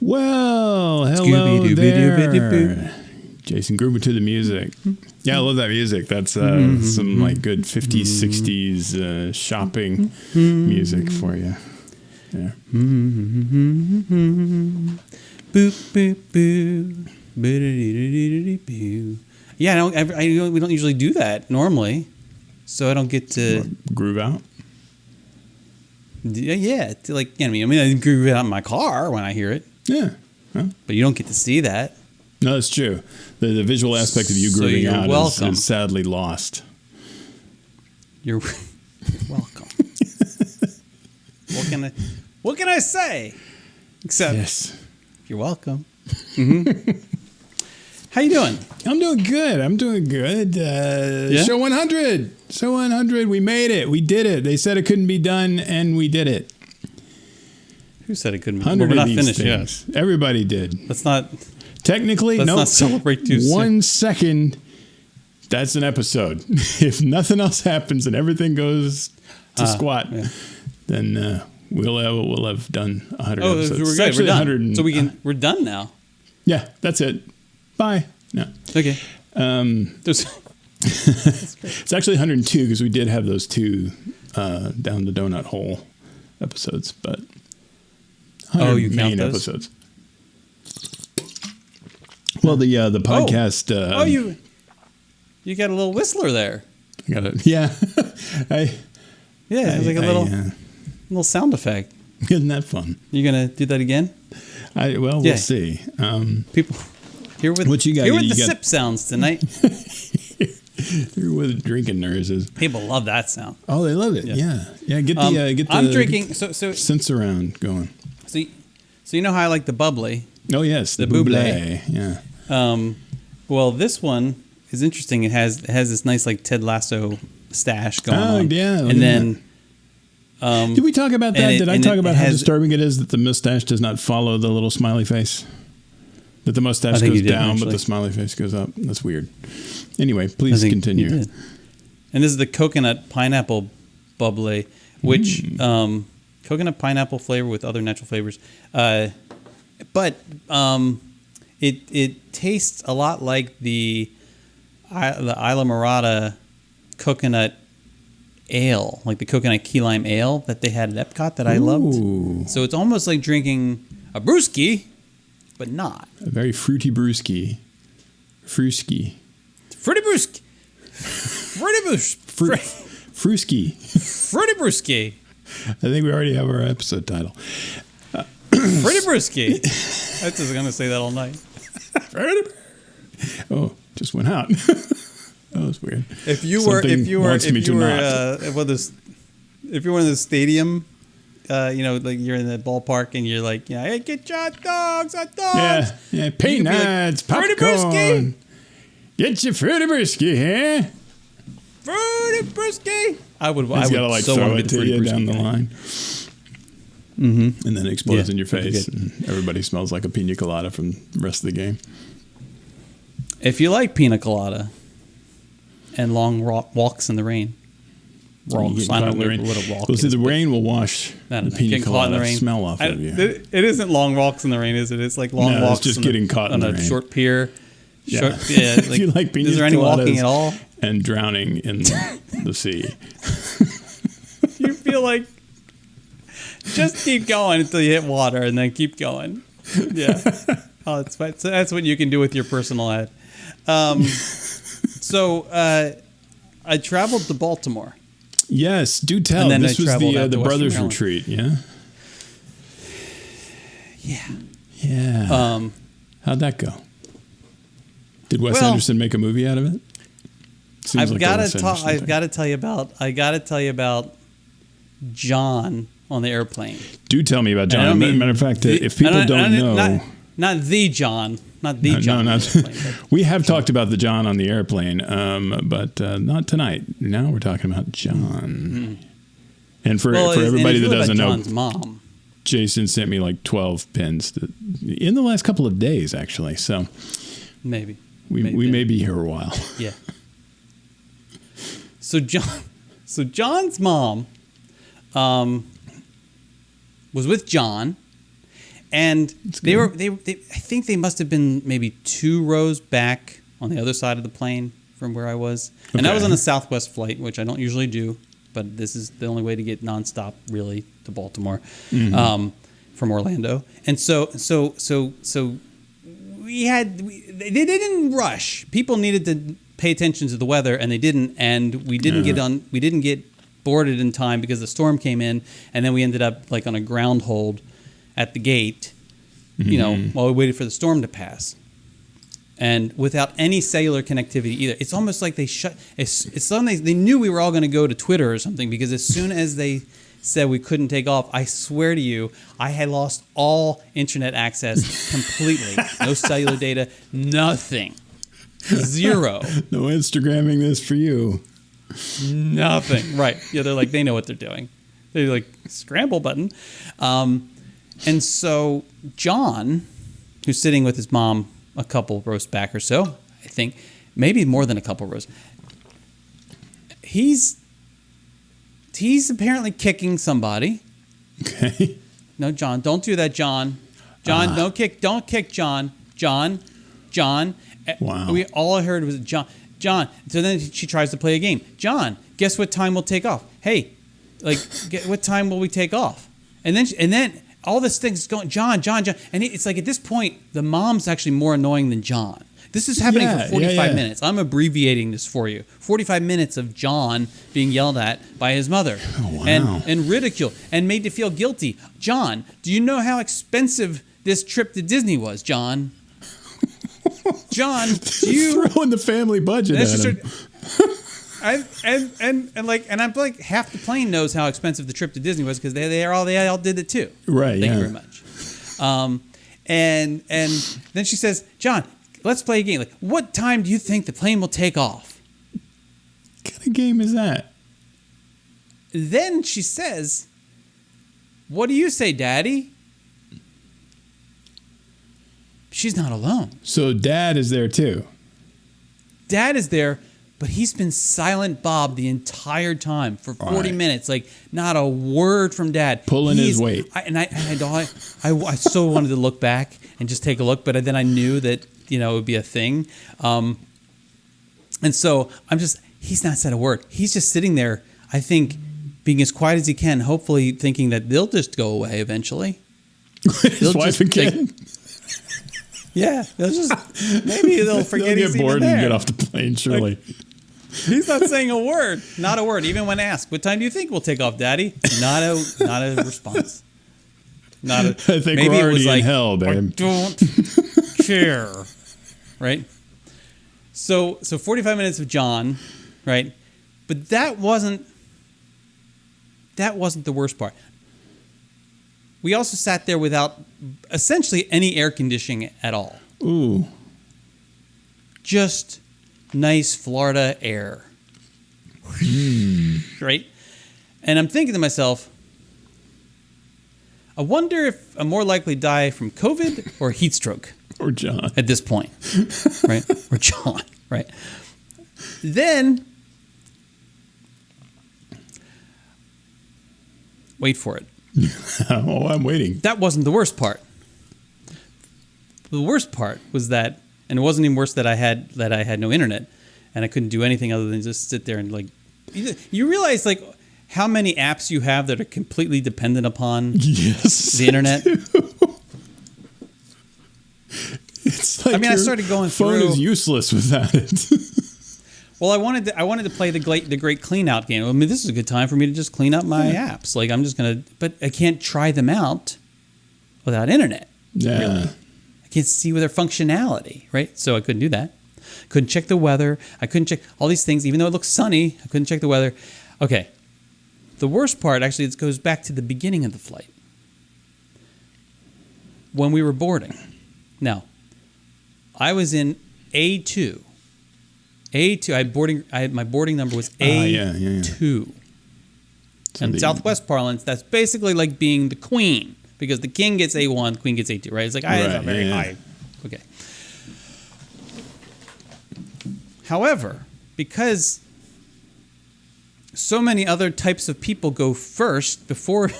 Well, hello there. Jason Gruber to the music. Yeah, I love that music. That's some like good 50s, 60s shopping music for you. Yeah. Boop, boop, boop. Yeah, we don't usually do that normally, so I don't get to groove out. Yeah, like I groove it out in my car when I hear it. Yeah, huh? But you don't get to see that. No, that's true. The visual aspect of you grooving out is sadly lost. You're welcome. What can I say? Except yes, you're welcome. Mm-hmm. How you doing? I'm doing good. Yeah? Show 100. Show 100. We made it. We did it. They said it couldn't be done, and we did it. Who said it couldn't be done? We're not finished yet. Everybody did. Let's not... Technically, let's not celebrate too soon. 1 second, that's an episode. If nothing else happens and everything goes to squat, then we'll have done 100 episodes. We're good. We're done. So we're done now. Yeah, that's it. Bye. No. Okay. It's actually 102 because we did have those two down the donut hole episodes, but 100 you main count those? episodes. Well, the podcast. You got a little whistler there. I got it. Yeah. It's like a little sound effect. Isn't that fun? You gonna do that again? We'll see. People. Here with what you got? Here with the sip sounds tonight. Here with drinking noises. People love that sound. Oh, they love it. Yeah. Get the. I'm drinking. So sense around going. So you know how I like the bubbly. Oh yes, the bubbly. Yeah. Well, this one is interesting. It has this nice like Ted Lasso stash going on. Oh yeah. And then. Did we talk about that? Did I talk about how disturbing it is that the mustache does not follow the little smiley face? That the mustache goes down, but the smiley face goes up. That's weird. Anyway, please continue. And this is the coconut pineapple bubbly, which coconut pineapple flavor with other natural flavors. But it tastes a lot like the Isla Morada coconut ale, like the coconut key lime ale that they had at Epcot that I loved. So it's almost like drinking a brewski, but not. A very fruity brewski. Fruity brewski. Fruity brewski. I think we already have our episode title. Fruity brewski. I was just going to say that all night. Oh, just went out. That was weird. If you were in the stadium, like you're in the ballpark and you're like, hey, get your hot dogs. Yeah, peanuts, popcorn. Get your fruity brewski, huh? Fruity brewski. I would gotta so throw want it to you down the line. Mm-hmm. And then it explodes in your face, and everybody smells like a pina colada from the rest of the game. If you like pina colada and long walks in the rain. Rocks. I don't know what a rock is. The rain will wash the pina colada smell off of you. It isn't long walks in the rain, is it? It's like long walks. It's just getting caught in the rain. On a short pier. Yeah. If you like pina coladas, is there any walking at all? And drowning in the sea. You feel like just keep going until you hit water and then keep going. Yeah. Oh, that's what you can do with your personal ad. So I traveled to Baltimore. Yes, do tell. This was the Brothers Retreat, yeah? Yeah. Yeah. How'd that go? Did Wes Anderson make a movie out of it? I've got to tell you about John on the airplane. Do tell me about John. Matter of fact, if people don't know, not the John. Not the John. No, we have talked about the John on the airplane, but not tonight. Now we're talking about John. And for everybody that doesn't know, John's mom. Jason sent me like 12 pins in the last couple of days, actually. So maybe we may be here a while. Yeah. So John's mom was with John, And I think they must have been maybe 2 rows back on the other side of the plane from where I was. And I was on a Southwest flight, which I don't usually do, but this is the only way to get nonstop really to Baltimore from Orlando. And so they didn't rush. People needed to pay attention to the weather, and they didn't. And we didn't get boarded in time because the storm came in, and then we ended up like on a ground hold at the gate, while we waited for the storm to pass. And without any cellular connectivity either. It's almost like they they knew we were all going to go to Twitter or something, because as soon as they said we couldn't take off, I swear to you, I had lost all internet access completely. No cellular data, nothing. 0. No Instagramming this for you. Nothing. Right. Yeah, they're like, they know what they're doing. They're like, scramble button. And so John, who's sitting with his mom a couple rows back or so, I think, maybe more than a couple rows, he's apparently kicking somebody. Okay. No, John, don't do that, John. John, don't kick John. John. Wow. All I heard was John. So then she tries to play a game. John, guess what time we'll take off? Hey, what time will we take off? And then all this thing's going, John. And it's like at this point, the mom's actually more annoying than John. This is happening for 45 minutes. I'm abbreviating this for you. 45 minutes of John being yelled at by his mother. Oh, wow. And ridiculed and made to feel guilty. John, do you know how expensive this trip to Disney was, John? John, do you throwing the family budget at him? And I'm like, half the plane knows how expensive the trip to Disney was because they all did it too. Right. Thank you very much. And then she says, John, let's play a game. Like, what time do you think the plane will take off? What kind of game is that? Then she says, what do you say, Daddy? She's not alone. So Dad is there too. Dad is there, but he's been silent Bob the entire time for 40 minutes. Like, not a word from Dad. Pulling his weight. I so wanted to look back and just take a look, but then I knew that, it would be a thing. And so he's not said a word. He's just sitting there, I think, being as quiet as he can, hopefully thinking that they'll just go away eventually. His wife again. Yeah, maybe they'll forget they'll he's get bored even there. and get off the plane, surely. He's not saying a word. Not a word. Even when asked, what time do you think we'll take off, Daddy? Not a response. I think maybe we're already in hell, babe. I don't care. Right? So 45 minutes of John, right? But that wasn't the worst part. We also sat there without essentially any air conditioning at all. Ooh. Just nice Florida air. Right? And I'm thinking to myself, I wonder if I'm more likely to die from COVID or heat stroke. Or John. At this point. Right? Or John. Right? Then, wait for it. Oh, I'm waiting. That wasn't the worst part. The worst part was that, and it wasn't even worse that I had no internet, and I couldn't do anything other than just sit there and like. You realize like how many apps you have that are completely dependent upon the internet. It's like I started going phone through. Is useless without it. Well, I wanted to play the great clean out game. I mean, this is a good time for me to just clean up my apps. Like but I can't try them out without internet. Yeah. Really. I can't see their functionality, right? So I couldn't do that. Couldn't check the weather. I couldn't check all these things, even though it looks sunny. I couldn't check the weather. Okay. The worst part, actually, it goes back to the beginning of the flight. When we were boarding. Now, I was in A2. My boarding number was A2. And Southwest parlance, that's basically like being the queen, because the king gets A1, the queen gets A2, right? It's like, it's not very high. Okay. However, because so many other types of people go first before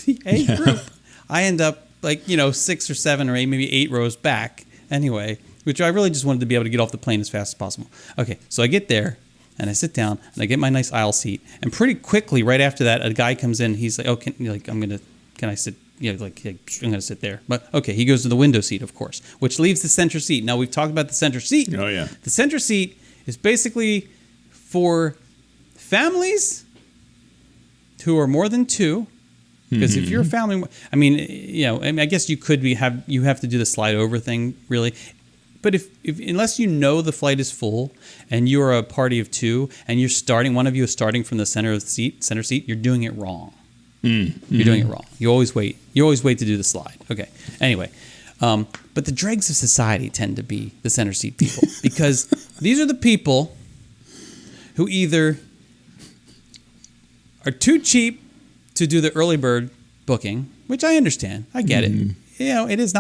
the A group, I end up like, 6 or 7 or 8, maybe 8 rows back anyway, which I really just wanted to be able to get off the plane as fast as possible. Okay, so I get there and I sit down and I get my nice aisle seat, and pretty quickly right after that, a guy comes in. He's like, "Oh, can I sit?" I'm gonna sit there. But okay, he goes to the window seat, of course, which leaves the center seat. Now we've talked about the center seat. Oh yeah. The center seat is basically for families who are more than 2. Because if you're a family, I guess you have to do the slide over thing, really. But if unless you know the flight is full and you're a party of 2 and one of you is starting from the center seat, you're doing it wrong. You're doing it wrong. You always wait to do the slide. Okay. Anyway, but the dregs of society tend to be the center seat people, because these are the people who either are too cheap to do the early bird booking, which I understand. I get it. It's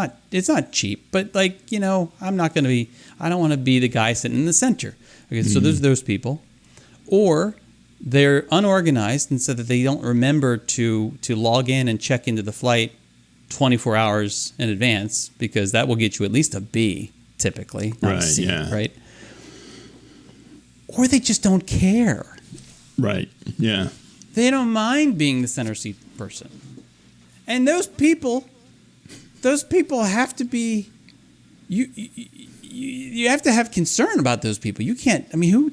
not cheap, but I don't want to be the guy sitting in the center. Okay, so there's those people. Or they're unorganized, and so that they don't remember to log in and check into the flight 24 hours in advance, because that will get you at least a B, typically, not a C, right? Or they just don't care. Right, yeah. They don't mind being the center seat person. And those people have to be, you have to have concern about those people. You can't, who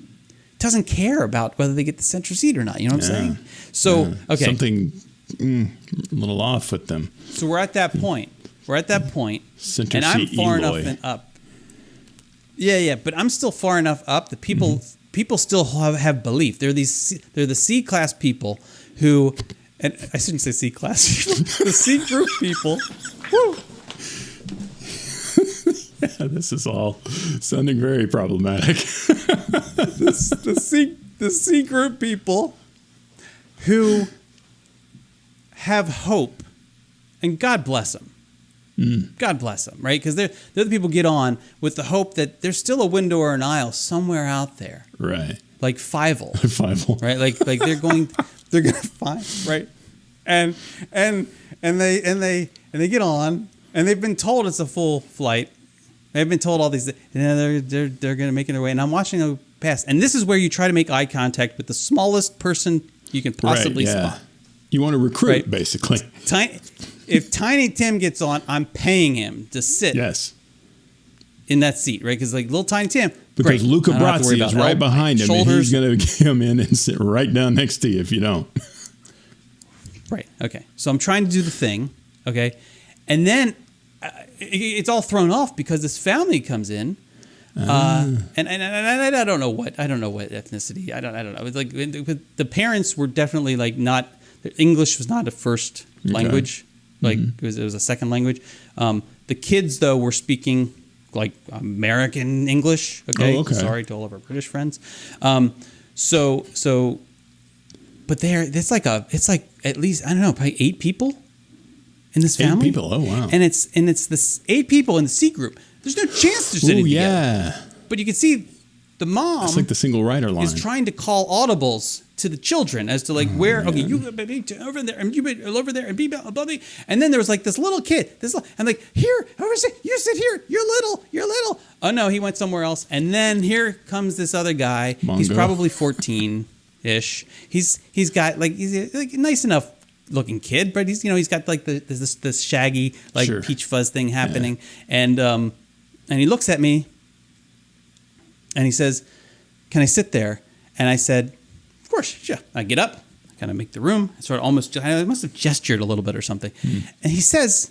doesn't care about whether they get the center seat or not? You know what I'm saying? So, okay. Something a little off with them. So we're at that point. Center and I'm seat far boy. enough and up. Yeah, but I'm still far enough up that people still have belief. They're the C-class people who, and I shouldn't say C-class people, the C group people. Woo. Yeah, this is all sounding very problematic. the C group people who have hope, and God bless them. God bless them, right? Because they're the people who get on with the hope that there's still a window or an aisle somewhere out there, right? Like Fievel, right? Like they're going to find, right? And they get on, and they've been told it's a full flight. They've been told all these. They're going to make it their way, and I'm watching them pass. And this is where you try to make eye contact with the smallest person you can possibly spot. You want to recruit, basically. If Tiny Tim gets on, I'm paying him to sit in that seat, right? Because little Tiny Tim, because Luca Brasi is right behind him, and he's going to come in and sit right down next to you if you don't. Right. Okay. So I'm trying to do the thing. Okay, and then it's all thrown off because this family comes in, and I don't know what ethnicity. I don't know. It's like the parents were definitely not. English was not a first language. It was a second language. The kids, though, were speaking American English. Okay. Oh, okay. Sorry to all of our British friends. But it's like at least, I don't know, probably 8 people in this family. 8 people. Oh wow. And it's this 8 people in the C group. There's no chance they're sitting together. But you can see the mom. It's like the single rider line. Is trying to call audibles to the children as to where. Man. Okay, you be over there, and you be over there, and be above me. And then there was this little kid. And here, you sit here. You're little. Oh no, he went somewhere else. And then here comes this other guy. Mongo. He's probably 14-ish. He's got he's a nice enough looking kid, but he's got this shaggy peach fuzz thing happening, and he looks at me. And he says, "Can I sit there?" And I said, "Of course, sure." I get up, I kind of make the room. I must have gestured a little bit or something. And he says,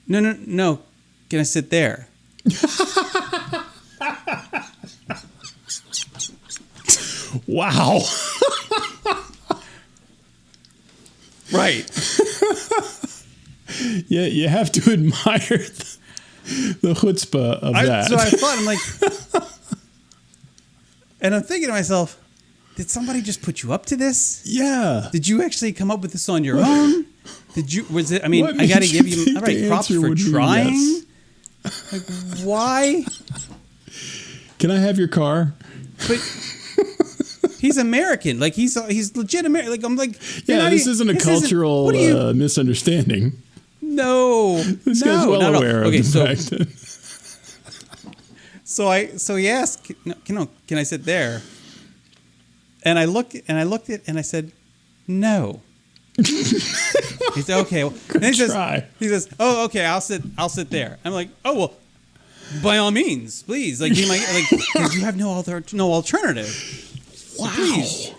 No. Can I sit there?" Wow. Right. Yeah, you have to admire the chutzpah of that. So I thought, I'm like, and I'm thinking to myself, did somebody just put you up to this? Yeah. Did you actually come up with this on your own? I got to give you props for trying. Yes. Why? Can I have your car? But He's American. Like he's legit American. Like I'm like, yeah, this isn't a cultural misunderstanding. No, this guy's well aware of the fact that. So he asked, can I sit there? And I looked at it and I said, no. He said, okay. Well, and he says, oh, okay, I'll sit there. I'm like, oh well, by all means, please. Like you have no alternative. Wow. Please.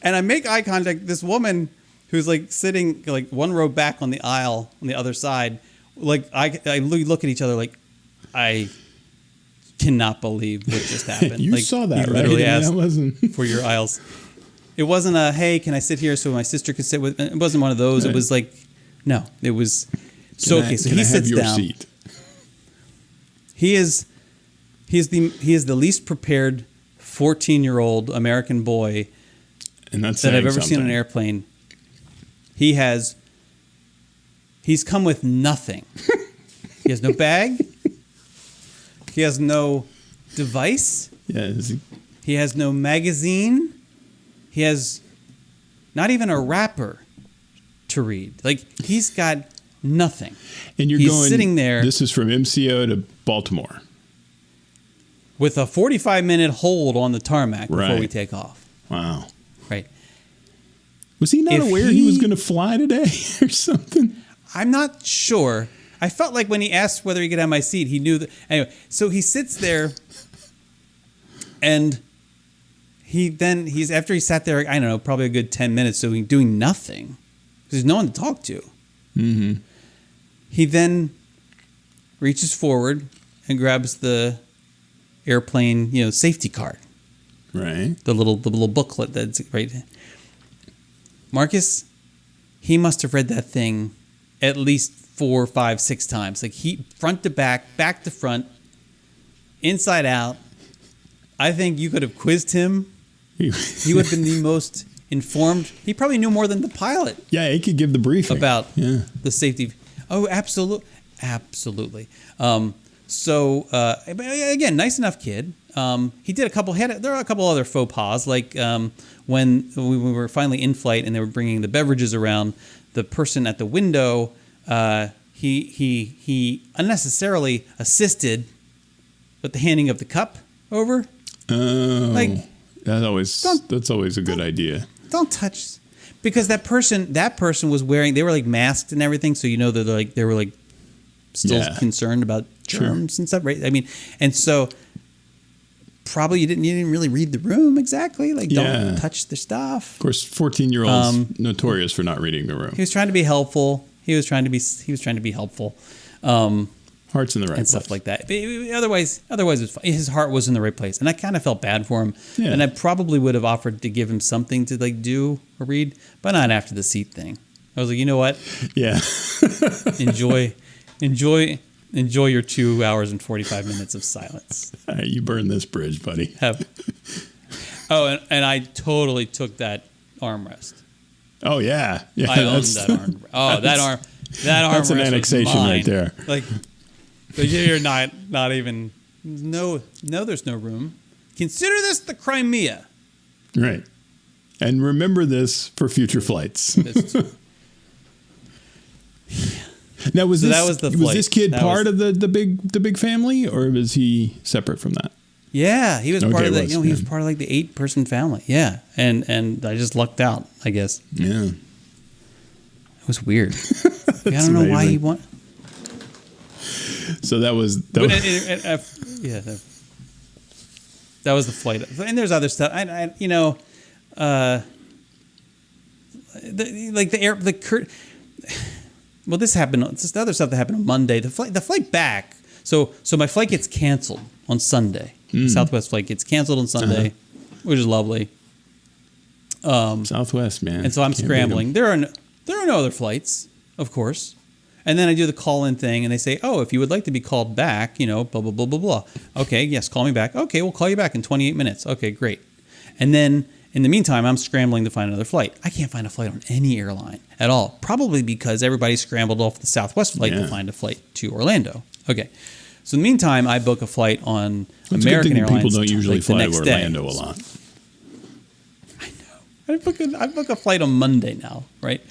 And I make eye contact. This woman who's like sitting like one row back on the aisle on the other side. Like I look at each other like I cannot believe what just happened. You like, saw that, right? Literally asked that wasn't for your aisles. It wasn't a, hey, can I sit here so my sister could sit with me? It wasn't one of those. Right. It was like, no, it was. So he sits down. Seat? He is the least prepared 14-year-old American boy and that I've ever seen on an airplane. He's come with nothing. He has no bag. He has no device. Yeah. He has no magazine. He has not even a wrapper to read. Like he's got nothing. And he's sitting there. This is from MCO to Baltimore. With a 45-minute hold on the tarmac before we take off. Wow. Right. Was he not aware he was going to fly today or something? I'm not sure. I felt like when he asked whether he could have my seat, he knew that. Anyway, so he sits there and after he sat there, I don't know, probably a good 10 minutes, so he's doing nothing. There's no one to talk to. Mm-hmm. He then reaches forward and grabs the airplane, safety card. Right. The little booklet that's right. Marcus, he must have read that thing at least 4, 5, 6 times. Like he front to back to front, inside out. I think you could have quizzed him. He would have been the most informed. He probably knew more than the pilot. Yeah, he could give the briefing about the safety. Oh, absolutely. So again, nice enough kid. He did there are a couple other faux pas, like when we were finally in flight and they were bringing the beverages around. The person at the window, he unnecessarily assisted with the handing of the cup over. Oh, that's always a good idea. Don't touch, because that person was wearing. They were like masked and everything, so they were still concerned about germs and stuff, right? I mean, and so probably you didn't really read the room exactly. Like, don't touch the stuff. Of course, 14-year-olds notorious for not reading the room. He was trying to be helpful. He was trying to be helpful. Heart's in the right and place. Stuff like that. But otherwise, it was fine. His heart was in the right place, and I kind of felt bad for him. Yeah. And I probably would have offered to give him something to do or read, but not after the seat thing. I was like, you know what? Yeah. Enjoy your 2 hours and 45 minutes of silence. All right, you burn this bridge, buddy. And I totally took that armrest. Oh yeah. I owned that arm. Oh, that arm. That's an annexation right there. Like, you're not even. No, there's no room. Consider this the Crimea. Right. And remember this for future flights. Now, was this kid part of the big family, or was he separate from that? Yeah, he was part of that. He was part of like the 8-person family. Yeah, and I just lucked out, I guess. Yeah, it was weird. I don't know why he wanted. So that was that was the flight, and there's other stuff. Well, this happened. It's just the other stuff that happened on Monday. The flight back. So my flight gets canceled on Sunday. The Southwest flight gets canceled on Sunday, which is lovely. Southwest, man. And so I'm scrambling. There are no other flights, of course. And then I do the call-in thing, and they say, "Oh, if you would like to be called back, blah blah blah blah blah." Okay, yes, call me back. Okay, we'll call you back in 28 minutes. Okay, great. And then in the meantime, I'm scrambling to find another flight. I can't find a flight on any airline at all, probably because everybody scrambled off the Southwest flight to find a flight to Orlando. Okay. So in the meantime, I book a flight on American Airlines. People don't usually fly to Orlando a lot. I book a flight on Monday now, right?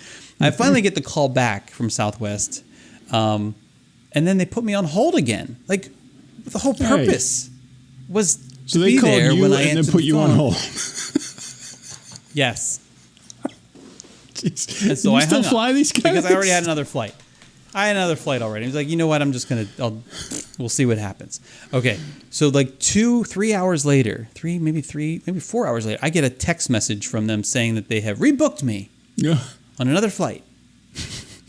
I finally get the call back from Southwest, and then they put me on hold again. Like the whole purpose was so to they be called there you when I and then answered put the you phone. on hold. Yes. Jeez. And so you I still hung fly up these guys? because I already had another flight. I had another flight already. He was like, you know what? I'm just we'll see what happens. Okay. So like 2-3 hours later, maybe 4 hours later, I get a text message from them saying that they have rebooked me on another flight.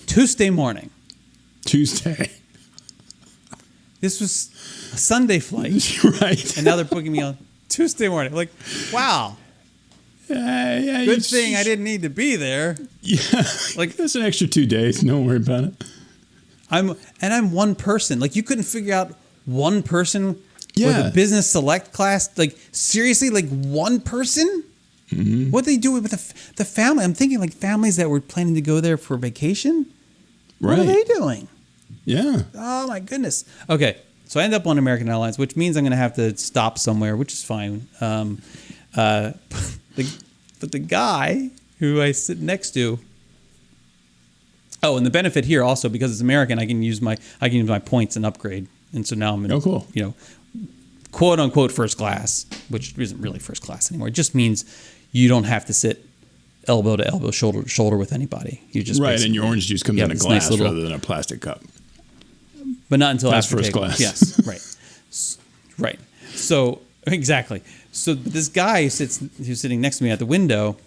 Tuesday morning. Tuesday. This was a Sunday flight. Right. And now they're booking me on Tuesday morning. Like, wow. Yeah, Good thing I didn't need to be there. Yeah. Like, that's an extra 2 days. Don't worry about it. I'm one person. Like, you couldn't figure out one person Yeah. with a business select class. Like, seriously, like one person? Mm-hmm. What do they do with the family? I'm thinking like families that were planning to go there for vacation. Right. What are they doing? Yeah. Oh my goodness. Okay, so I end up on American Airlines, which means I'm going to have to stop somewhere, which is fine. But the guy who I sit next to. Oh, and the benefit here also, because it's American, I can use my points and upgrade, and so now I'm in quote unquote first class, which isn't really first class anymore. It just means you don't have to sit elbow to elbow, shoulder to shoulder with anybody. You just right, and your orange juice comes in a glass rather than a plastic cup. But not until that's after first takeoff. class. Yes, right. So exactly. So this guy who's sitting next to me at the window.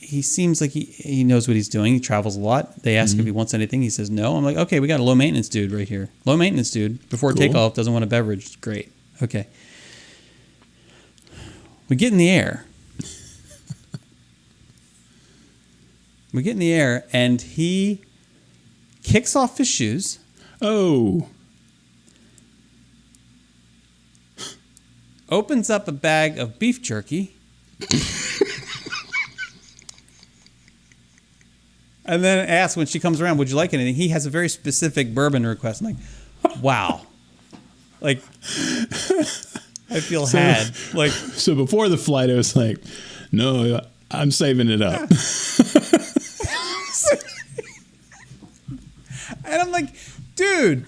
He seems like he knows what he's doing. He travels a lot. They ask if he wants anything. He says no. I'm like, okay, we got a low maintenance dude right here. Low maintenance dude. Before takeoff, doesn't want a beverage. Great. Okay. We get in the air. And he kicks off his shoes. Oh. Opens up a bag of beef jerky. And then asks when she comes around, would you like anything? He has a very specific bourbon request. I'm like, wow. Like, I feel had. Like, so before the flight, I was like, no, I'm saving it up. And I'm like, dude,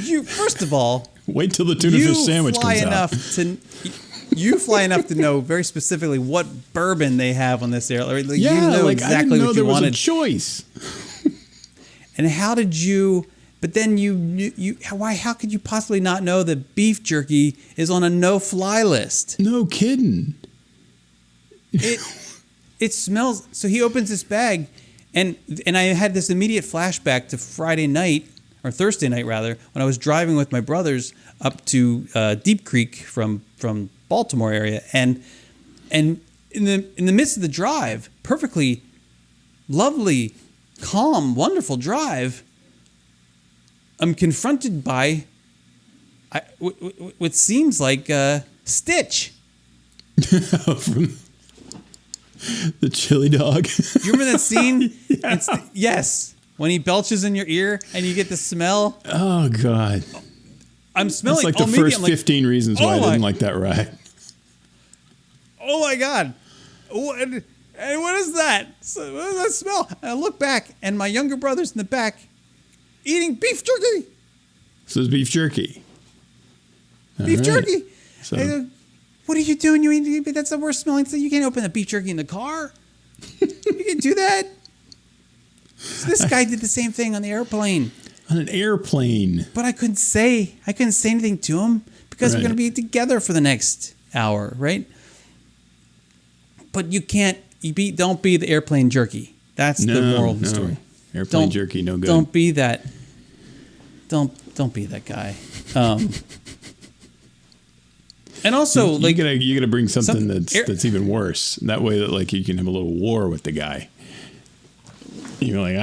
you, first of all, wait till the tuna fish sandwich comes out. You fly enough to know very specifically what bourbon they have on this airline. Like, yeah, you know like exactly I didn't know what there you was wanted. a choice. And how did you? But then how could you possibly not know that beef jerky is on a no-fly list? No kidding. It smells. So he opens this bag, and I had this immediate flashback to Friday night or Thursday night rather, when I was driving with my brothers up to Deep Creek from Baltimore area, and in the midst of the drive, perfectly lovely, calm, wonderful drive, I'm confronted by what seems like Stitch. From the chili dog. You remember that scene? Yeah. Yes. When he belches in your ear and you get the smell. Oh, God. I'm smelling. That's like the first 15 reasons why I didn't like that ride. Oh, my God. And what is that? What does that smell? And I look back, and my younger brother's in the back eating beef jerky. So it's beef jerky. Beef jerky. So. Go, what are you doing? You eat, that's the worst smelling thing. You can't open a beef jerky in the car. You can do that. So this guy did the same thing on the airplane. On an airplane. But I couldn't say anything to him because we're going to be together for the next hour, right? But you can't. Don't be the airplane jerky. That's the moral of the story. Airplane jerky, no good. Don't be that. Don't be that guy. And also, you gotta bring something that's even worse. That way, that like you can have a little war with the guy. You're like,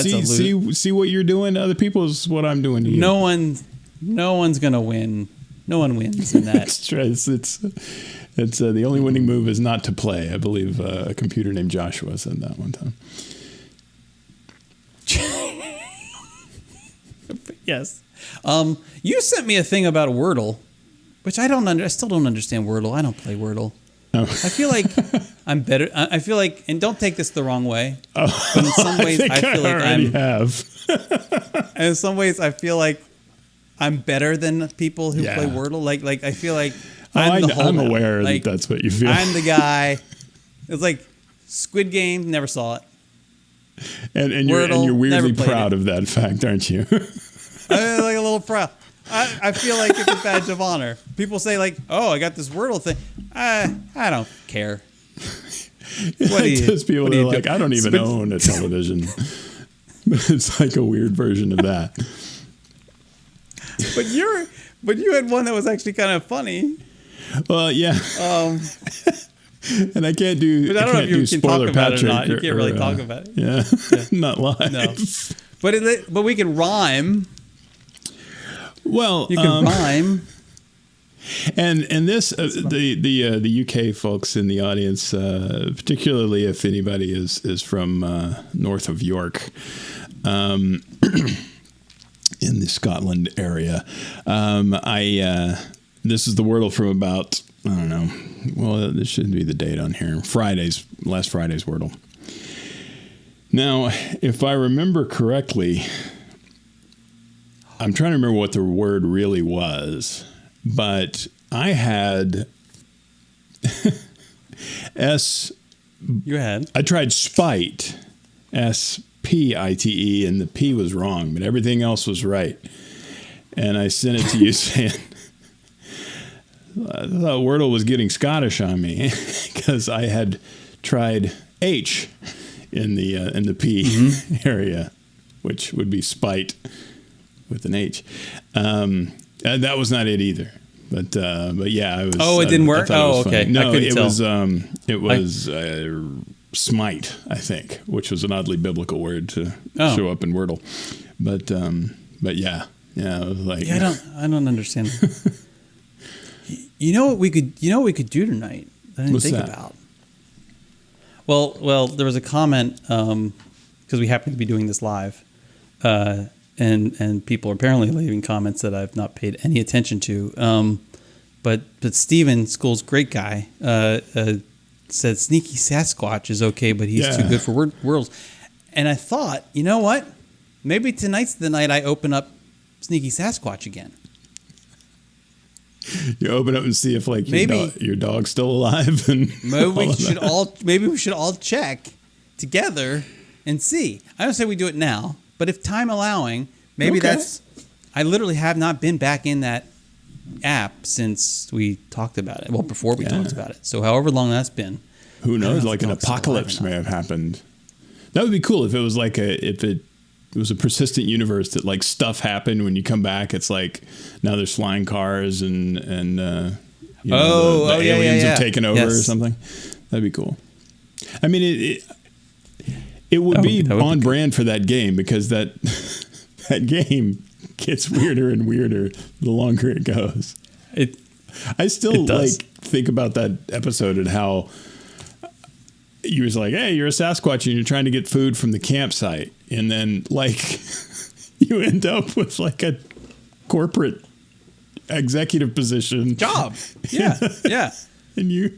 see what you're doing to other people is what I'm doing to you. No one's gonna win. No one wins in that. It's true. It's the only winning move is not to play. I believe a computer named Joshua said that one time. Yes. You sent me a thing about Wordle. Which I still don't understand Wordle. I don't play Wordle. Oh. I feel like I'm better. I feel like, and don't take this the wrong way, but in some ways I feel like in some ways I feel like I'm better than people who play Wordle. Like I feel like I'm aware that that's what you feel. I'm the guy. It's like Squid Game. Never saw it. And you're weirdly proud of that fact, aren't you? I'm like a little proud. I feel like it's a badge of honor. People say like, "Oh, I got this Wordle thing." I don't care. What those people that are like, "I don't even own a television." It's like a weird version of that. But you had one that was actually kind of funny. Well, yeah. And I can't do. But I don't know if you can talk about it or not. You can't really talk about it. Yeah, not live. No. But we can rhyme. Well, you can rhyme. And this the UK folks in the audience, particularly if anybody is from north of York, in the Scotland area, this is the Wordle from about, I don't know. Well, this shouldn't be the date on here. Last Friday's Wordle. Now, if I remember correctly, I'm trying to remember what the word really was, but I had I tried spite, SPITE, and the P was wrong, but everything else was right. And I sent it to you saying, I thought Wordle was getting Scottish on me because I had tried H in the P area, which would be spite with an H. That was not it either. But yeah, I was. Oh, it didn't work. Oh, okay. No, it was smite, I think, which was an oddly biblical word to show up in Wordle. But yeah, I was like, I don't understand. You know what we could do tonight? I didn't think about. Well, there was a comment because we happen to be doing this live, and people are apparently leaving comments that I've not paid any attention to. But Steven, school's great guy, said Sneaky Sasquatch is okay, but he's too good for Wordles. And I thought, you know what? Maybe tonight's the night I open up Sneaky Sasquatch again. You open up and see if your dog's still alive, and maybe we should all check together and see. I don't say we do it now, but if time allowing, maybe I literally have not been back in that app since we talked about it. Well, before we talked about it. So however long that's been. Who knows? Like an apocalypse may have happened. That would be cool if it was like it was a persistent universe that like stuff happened when you come back. It's like now there's flying cars and the aliens have taken over or something. That'd be cool. I mean, it would be on brand for that game because that game gets weirder and weirder the longer it goes. I still think about that episode and how you was like, hey, you're a Sasquatch and you're trying to get food from the campsite. And then you end up with like a corporate executive position. Job. Yeah. Yeah. And you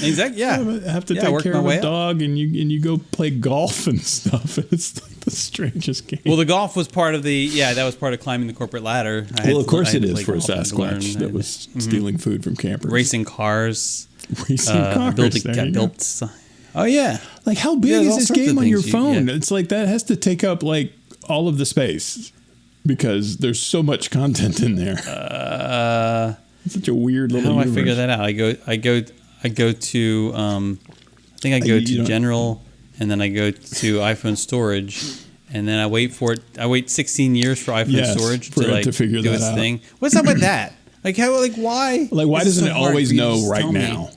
have to take care of a dog and you go play golf and stuff. It's like the strangest game. Well, the golf was part of that was part of climbing the corporate ladder. Of course it is for a Sasquatch that was stealing food from campers. Racing cars. Built. Oh yeah. Like how big is this game on your phone? It's like that has to take up like all of the space because there's so much content in there. It's such a weird little universe. How do I figure that out? I go to I go to general and then I go to iPhone storage and then I wait for it. I wait 16 years for iPhone storage to figure do its thing. What's up with that? Like why? Like why doesn't it always know right now?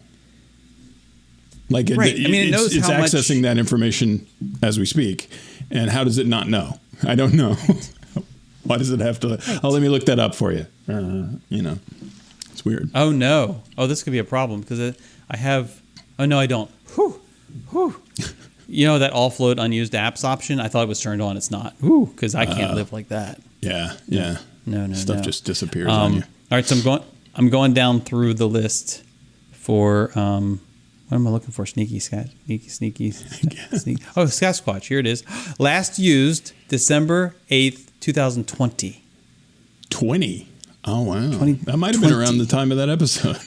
Like it knows it's how accessing that information as we speak. And how does it not know? I don't know. Why does it have to? Let me look that up for you. It's weird. Oh no. Oh, this could be a problem because I have. Oh no, I don't. Whew. You know that offload unused apps option? I thought it was turned on. It's not. Because I can't live like that. Yeah. No. Stuff just disappears on you. All right, so I'm going. I'm going down through the list for what am I looking for? Sneaky. Oh, Sasquatch. Here it is. Last used December 8th, 2020. 20. Oh wow. That might have been around the time of that episode.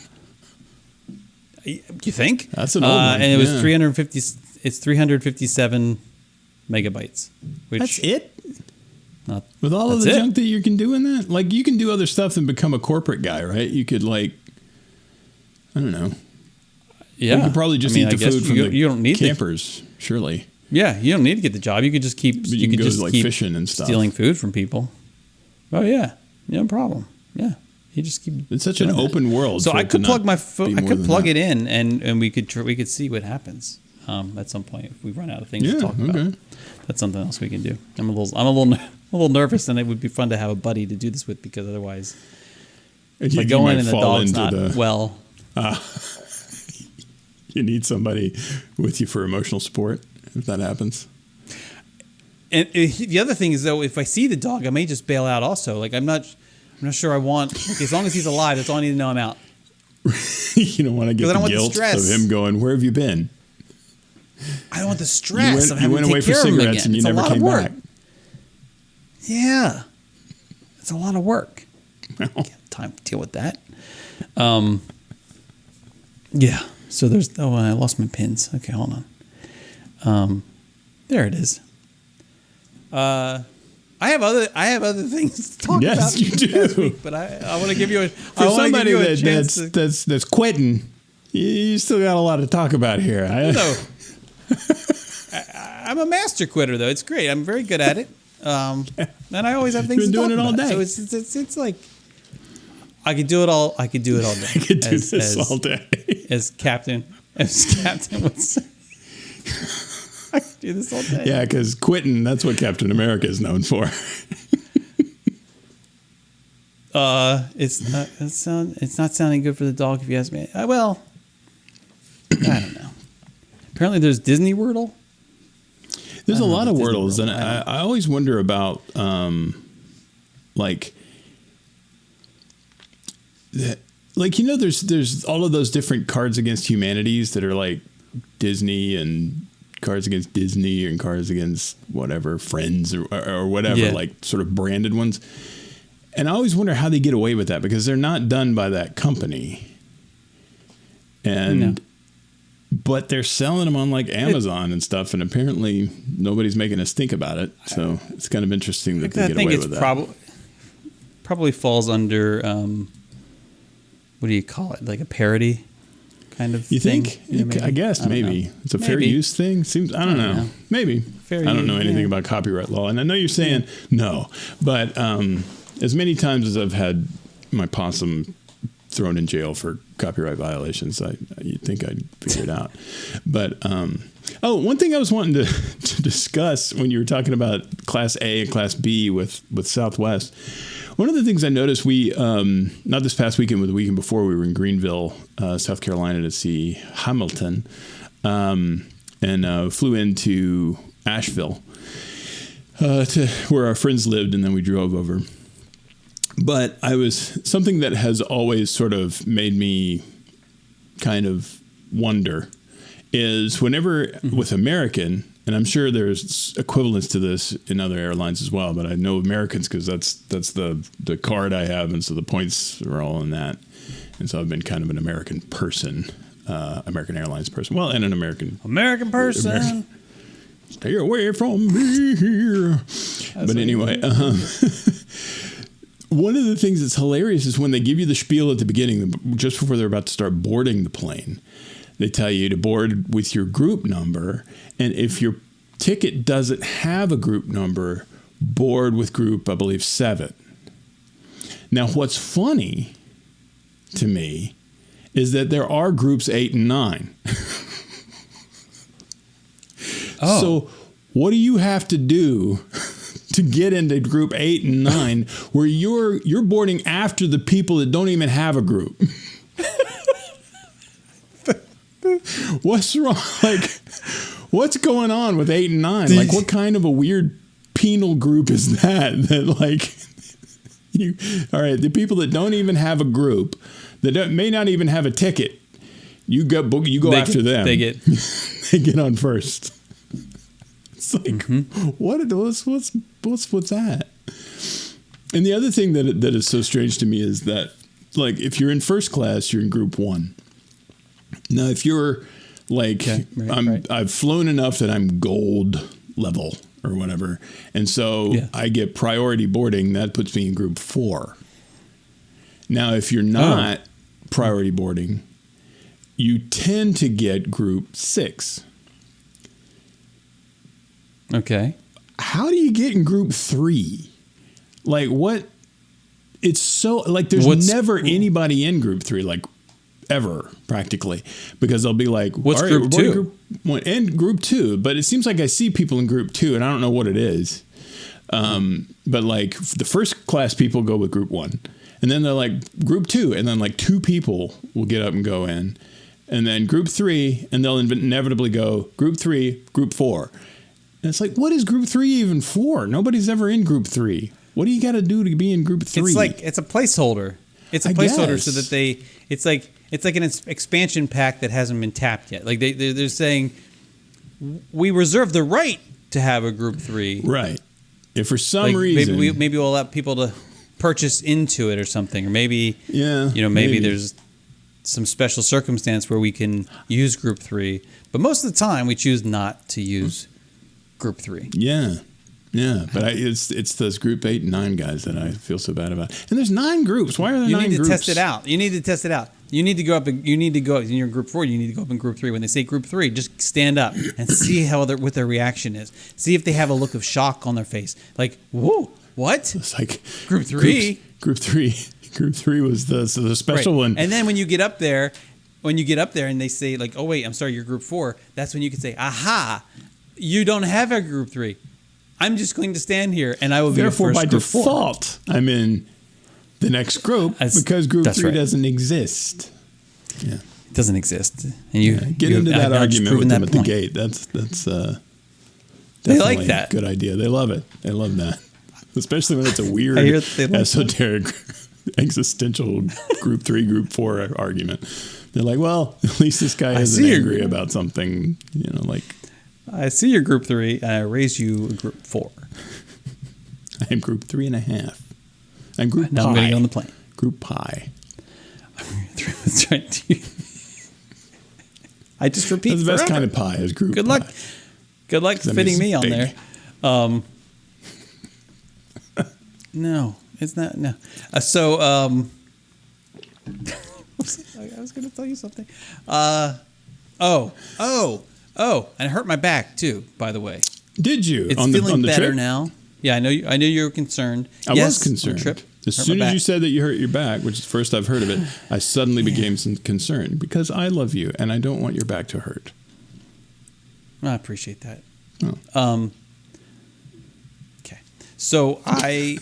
You think? That's an old one. And it was 350. It's 357 megabytes. Which that's it. Not, with all of the junk that you can do in that, like you can do other stuff and become a corporate guy, right? You could I don't know. Yeah, you could probably just eat the food from the you don't need campers, surely. Yeah, you don't need to get the job. You could just keep. You could just keep fishing and stuff, stealing food from people. Oh yeah, no problem. Yeah, you just keep. It's such an open world. So I could plug my phone. I could plug it in, and we could see what happens at some point if we run out of things to talk about. That's something else we can do. I'm a little nervous, and it would be fun to have a buddy to do this with because otherwise, if I go in and the dog's not well. You need somebody with you for emotional support if that happens. And the other thing is, though, if I see the dog, I may just bail out also. Like, I'm not sure I want... Like, as long as he's alive, that's all I need to know I'm out. You don't want to get the guilt of him going, where have you been? I don't want the stress of having to take care of him again. You went away for cigarettes and you never came back. Yeah. It's a lot of work. I can't have time to deal with that. Yeah. So there's... Oh, I lost my pins. Okay, hold on. There it is. I have other things to talk about. Yes, you do. Week, but I want to give you a... For somebody that's quitting, you still got a lot to talk about here. I'm a master quitter, though. It's great. I'm very good at it. And I always have things to talk about. You've been doing it all day. So it's like... I could do it all day. I could do this all day. As Captain would say. I could do this all day. Yeah, because quitting, that's what Captain America is known for. It's not sounding good for the dog if you ask me. Well, I don't know. Apparently there's Disney Wordle. There's a lot of Wordles, and I always wonder about there's all of those different Cards Against Humanities that are like Disney and Cards Against Disney and Cards Against whatever, Friends or whatever, like sort of branded ones. And I always wonder how they get away with that because they're not done by that company. But they're selling them on like Amazon and stuff, and apparently nobody's making us think about it. So it's kind of interesting that they get away with that. Probably falls under what do you call it? Like a parody kind of thing? You think? I guess maybe. It's a fair use thing. Seems I don't know. Maybe. I don't know anything about copyright law, and I know you're saying no, but as many times as I've had my possum thrown in jail for copyright violations, you'd think I'd figure it out. But one thing I was wanting to discuss when you were talking about Class A and Class B with Southwest. One of the things I noticed, we, not this past weekend, but the weekend before, we were in Greenville, South Carolina to see Hamilton, and flew into Asheville to where our friends lived, and then we drove over. But something that has always sort of made me kind of wonder is whenever with American, and I'm sure there's equivalents to this in other airlines as well, but I know Americans because that's the card I have, and so the points are all in that. And so I've been kind of an American person, American Airlines person. Well, and an American person. Stay away from me here. But anyway, one of the things that's hilarious is when they give you the spiel at the beginning, just before they're about to start boarding the plane. They tell you to board with your group number, and if your ticket doesn't have a group number, board with group, I believe, 7. Now, what's funny to me is that there are groups 8 and 9. So what do you have to do to get into group 8 and 9 where you're boarding after the people that don't even have a group? What's wrong? Like, what's going on with 8 and 9? Like, what kind of a weird penal group is that like All right, the people that don't even have a group, may not even have a ticket, you go after them. They get they get on first. It's like what's with that? And the other thing that is so strange to me is that, like, if you're in first class, you're in group 1. Now, if you're like, I've flown enough that I'm gold level or whatever, and so I get priority boarding, that puts me in group 4. Now, if you're not priority boarding, you tend to get group 6. Okay. How do you get in group 3? Like, what? It's so, like, there's never anybody in group 3, like, ever, practically. Because they'll be like, what's group 2? Group 1 and group 2. But it seems like I see people in group 2, and I don't know what it is. But, like, the first class people go with group 1. And then they're like, group 2. And then, like, 2 people will get up and go in. And then group 3, and they'll inevitably go group 3, group 4. And it's like, what is group 3 even for? Nobody's ever in group 3. What do you got to do to be in group 3? It's like, it's a placeholder. It's a placeholder so that it's like an expansion pack that hasn't been tapped yet. Like they're saying, we reserve the right to have a group 3. Right. If for some reason, maybe we'll allow people to purchase into it or something, or maybe maybe there's some special circumstance where we can use group 3. But most of the time, we choose not to use group 3. Yeah. Yeah, but it's those group 8 and 9 guys that I feel so bad about. And there's 9 groups. Why are there 9 groups? You need to test it out. You need to test it out. You need to go up. You need to go in your group 4. You need to go up in group 3. When they say group 3, just stand up and see what their reaction is. See if they have a look of shock on their face. Like, whoa, what? It's like group 3. Group 3 was the special one. And then when you get up there, and they say like, oh wait, I'm sorry, you're group 4. That's when you can say, aha, you don't have a group 3. I'm just going to stand here, and I will be therefore, first by group default, 4. I'm in the next group because group 3 doesn't exist. Yeah, it doesn't exist, and you get into that argument with them at the gate. That's they like that. Good idea. They love it. They love that, especially when it's a weird, esoteric, existential group 3, group 4 argument. They're like, well, at least this guy isn't angry about something, like. I see your group 3, and I raise you a group 4. I am group 3.5. I'm group now pi. I'm going to get on the plane. Group pi. That's right. I just repeat. That's the best kind of pie is group. Good luck. Pie. Good luck fitting me on there. No, it's not. No. I was going to tell you something. Oh, and it hurt my back too, by the way. Did you? It's feeling better now. Yeah, I know you were concerned. I was concerned. Trip. As soon as you said that you hurt your back, which is the first I've heard of it, I suddenly became concerned because I love you and I don't want your back to hurt. I appreciate that. Oh. Okay. So I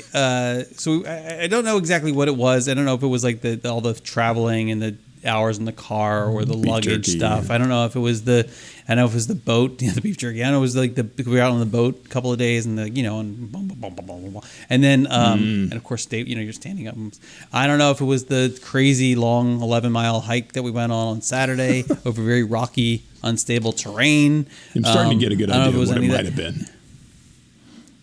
don't know exactly what it was. I don't know if it was like all the traveling and the hours in the car or the luggage jerky, stuff. Yeah. I don't know if it was the boat, the beef jerky. I don't know it was like we were out on the boat a couple of days and and boom, boom, boom, boom, boom, boom. And then and of course you're standing up. I don't know if it was the crazy long 11-mile hike that we went on Saturday over very rocky, unstable terrain. I'm starting to get a good idea of what it might have been.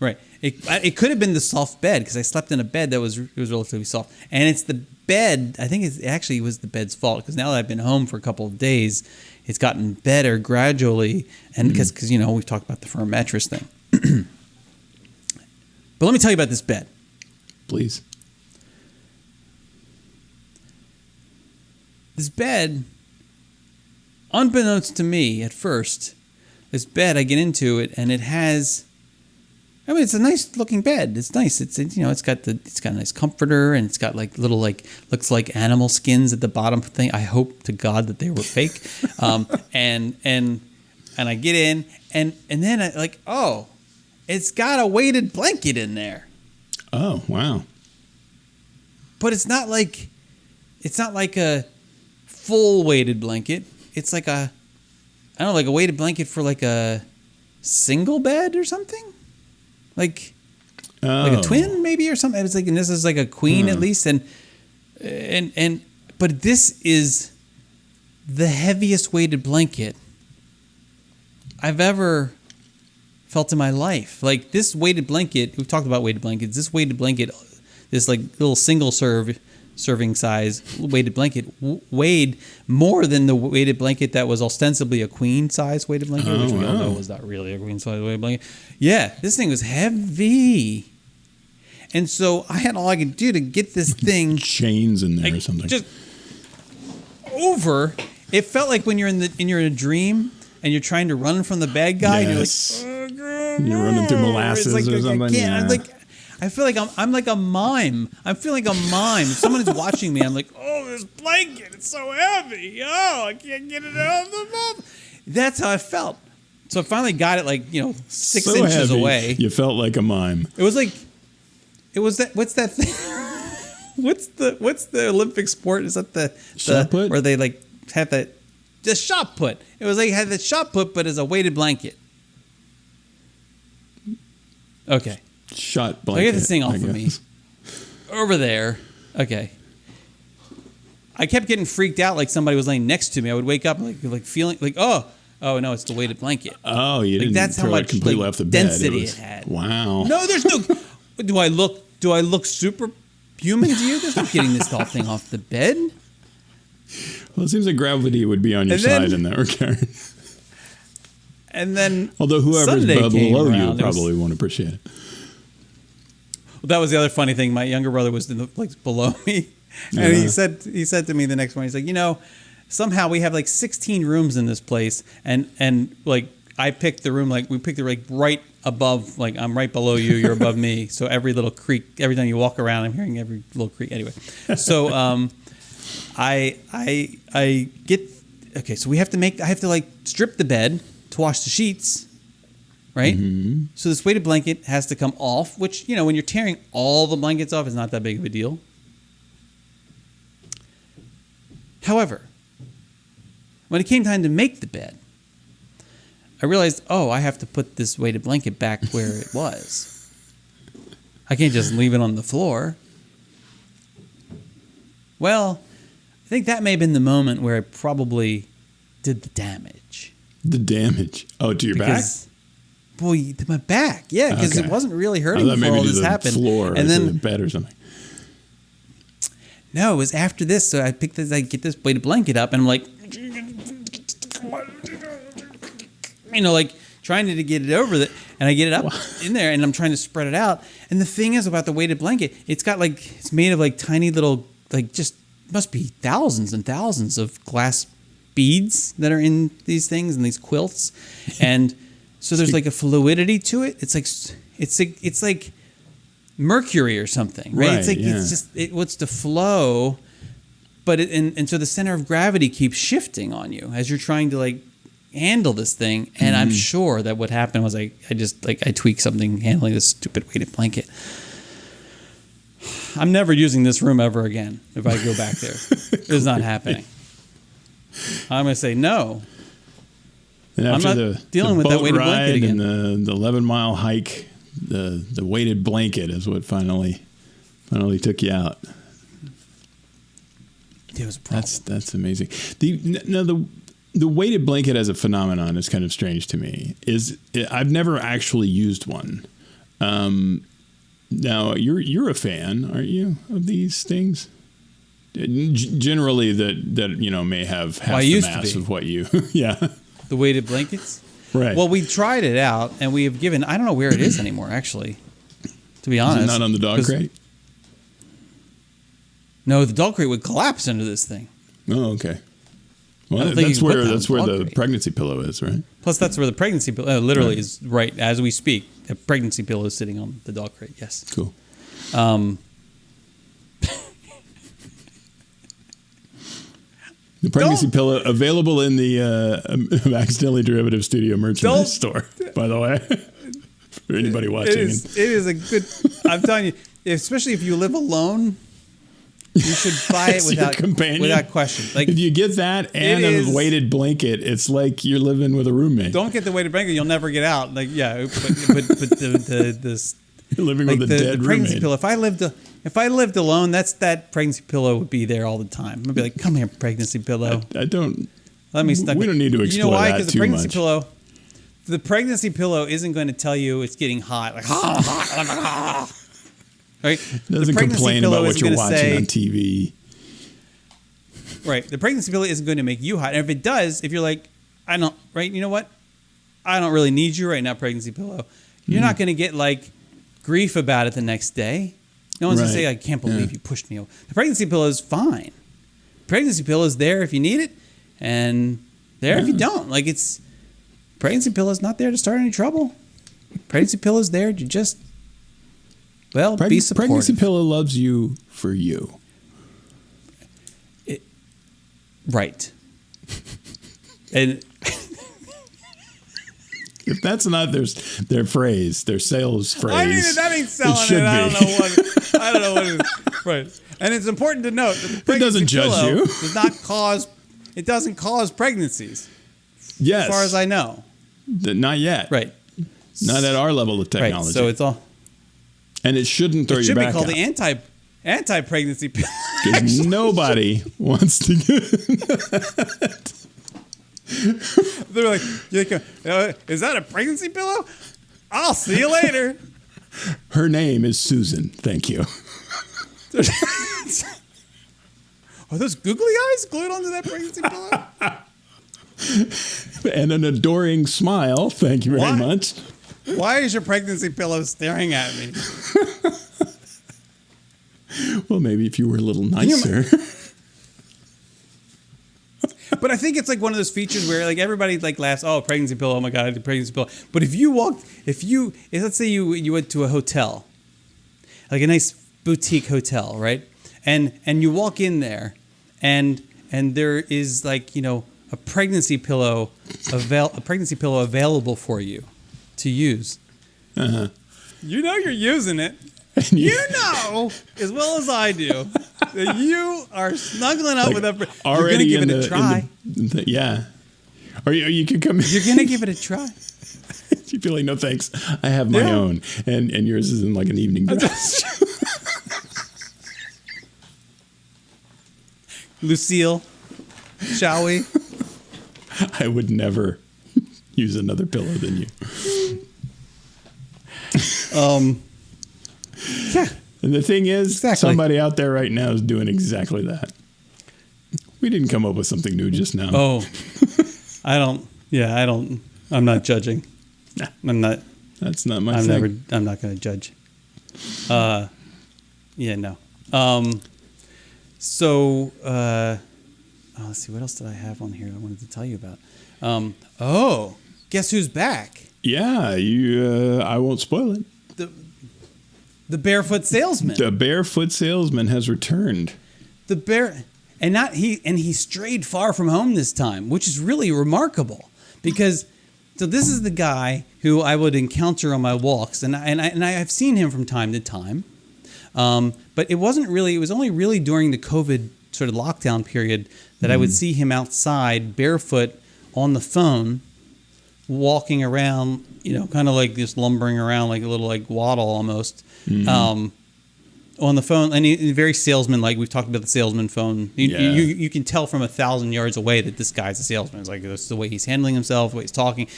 Right. It could have been the soft bed because I slept in a bed that was relatively soft, and it's the bed. I think it actually was the bed's fault because now that I've been home for a couple of days, it's gotten better gradually, and because we've talked about the firm mattress thing. But let me tell you about this bed, please. This bed, unbeknownst to me at first, this bed I get into it and it has. I mean, it's a nice looking bed. It's nice. It's got a nice comforter and it's got like little looks like animal skins at the bottom thing. I hope to God that they were fake. And I get in and then it's got a weighted blanket in there. Oh wow! But it's not like a full weighted blanket. It's like a weighted blanket for like a single bed or something. Like, like a twin maybe or something. It was like, and this is like a queen at least, and but this is the heaviest weighted blanket I've ever felt in my life. Like this weighted blanket, we've talked about weighted blankets. This weighted blanket, this like little single serving size weighted blanket weighed more than the weighted blanket that was ostensibly a queen size weighted blanket, which we all know was not really a queen size weighted blanket. Yeah, this thing was heavy. And so I had all I could do to get this thing chains in there or something. Just over. It felt like when you're in a dream and you're trying to run from the bad guy, yes. And you're like, oh, you're running through molasses like, or something. Yeah. I feel like I'm like a mime. I'm feeling like a mime. If someone is watching me, I'm like, oh, this blanket, it's so heavy. Oh, I can't get it out of the mouth. That's how I felt. So I finally got it 6 inches heavy, away. You felt like a mime. It was that. What's that thing? What's the Olympic sport? Is that the shot put? Where they have that the shot put? It was like had the shot put, but as a weighted blanket. Okay. Shot blanket. So I get this thing off of me. Over there. Okay. I kept getting freaked out like somebody was laying next to me. I would wake up like feeling like, oh no, it's the weighted blanket. Oh, you didn't that's throw how it much completely off the bed. Density it had. Wow. No, there's no. Do I look super human to you? There's no getting this thing off the bed. Well, it seems like gravity would be on your side in that regard. And then, although whoever's below you probably won't appreciate it. Well, that was the other funny thing. My younger brother was below me, and he said to me the next morning, he's like, somehow we have 16 rooms in this place, and I picked the room we picked it right above, I'm right below you, you're above me. So every little creak, every time you walk around, I'm hearing every little creak. Anyway, so I get okay. So I have to strip the bed to wash the sheets, right? Mm-hmm. So this weighted blanket has to come off, which when you're tearing all the blankets off, is not that big of a deal. However, when it came time to make the bed, I realized, I have to put this weighted blanket back where it was. I can't just leave it on the floor. Well, I think that may have been the moment where I probably did the damage. The damage? Oh, to your back? Boy, to my back. Yeah, because it wasn't really hurting before all this happened. Floor and then the bed or something. No, it was after this. So I picked this, get this weighted blanket up, and I'm like, trying to get it over and I get it up in there, and I'm trying to spread it out. And the thing is about the weighted blanket, it's got it's made of tiny little just must be thousands and thousands of glass beads that are in these things and these quilts, and so there's a fluidity to it. It's like mercury or something, right? It's it's just what's the flow, but and so the center of gravity keeps shifting on you as you're trying to handle this thing. And I'm sure that what happened was I tweaked something handling this stupid weighted blanket. I'm never using this room ever again if I go back there. It's not happening. I'm going to say no. And after I'm not dealing with that weighted blanket again. And the 11-mile hike, the weighted blanket is what finally took you out. It was a problem. That's amazing. The weighted blanket as a phenomenon is kind of strange to me. I've never actually used one. Now you're a fan, aren't you, of these things? Generally, that may have half the mass of what you. Yeah. The weighted blankets. Right. Well, we tried it out, and we have given. I don't know where it is anymore. Actually, to be honest, is it not on the dog crate? No, the dog crate would collapse under this thing. Oh, okay. Well, that's where the pregnancy pillow is, right? Plus, that's where the pregnancy pillow literally is right as we speak. The pregnancy pillow is sitting on the dog crate. Yes. Cool. The pregnancy pillow available in the Accidentally Derivative Studio merchandise store, by the way, for anybody watching. It is a good. I'm telling you, especially if you live alone. You should buy it without question. If you get that and a weighted blanket, it's like you're living with a roommate. Don't get the weighted blanket; you'll never get out. But You're living like with a dead pregnancy roommate. pillow. If I lived alone, that pregnancy pillow would be there all the time. I'd be like, "Come here, pregnancy pillow." I don't. Let me. We don't need to explore you know why? that Because too much. the pregnancy pillow isn't going to tell you it's getting hot. Like, right? It doesn't complain about what you're watching on TV. Right. The pregnancy pillow isn't going to make you hot. And if it does, if you're like, I don't, right? You know what? I don't really need you right now, pregnancy pillow. You're not going to get like grief about it the next day. No one's going to say, I can't believe you pushed me over. The pregnancy pillow is fine. The pregnancy pillow is there if you need it and there if you don't. Like pregnancy pillow is not there to start any trouble. Pregnancy pillow is there to just, be supportive. Pregnancy pillow loves you for you. Right. And if that's not their phrase, their sales phrase, I mean, that ain't selling it. I don't know what it is. Right. And it's important to note that the pregnancy pillow doesn't cause pregnancies. Yes. As far as I know. Not yet. Right. Not at our level of technology. Right. So it's all. And it shouldn't throw you back. It should be called the anti-pregnancy pillow. Because nobody wants to get that. They're like, is that a pregnancy pillow? I'll see you later. Her name is Susan. Thank you. Are those googly eyes glued onto that pregnancy pillow? And an adoring smile. Thank you very much. Why is your pregnancy pillow staring at me? Well, maybe if you were a little nicer. But I think it's like one of those features where like everybody like laughs, oh, pregnancy pillow, oh my God, I did pregnancy pillow. But if let's say you went to a hotel, like a nice boutique hotel, right? And you walk in there and there is like, a pregnancy pillow available for you to use. Uh-huh. You know you're using it. You know as well as I do that you are snuggling up with that. You're going to give it a try. Yeah. Or you could come in. You're going to give it a try. You feel like, no thanks. I have my own. And yours is in like an evening dress. Lucille, shall we? I would never use another pillow than you. Yeah. And the thing is, somebody out there right now is doing exactly that. We didn't come up with something new just now. Oh, I'm not judging. Nah, I'm not. That's not my thing. I'm not going to judge. No. Let's see. What else did I have on here I wanted to tell you about? Guess who's back? Yeah, I won't spoil it. The Barefoot Salesman. The Barefoot Salesman has returned. He strayed far from home this time, which is really remarkable because this is the guy who I would encounter on my walks, and I have seen him from time to time, but it was only really during the COVID sort of lockdown period that I would see him outside barefoot on the phone, walking around, kind of like just lumbering around like a little like waddle almost. On the phone, and he's very salesman-like. We've talked about the salesman phone. You can tell from 1,000 yards away that this guy's a salesman. It's like this is the way he's handling himself, the way he's talking,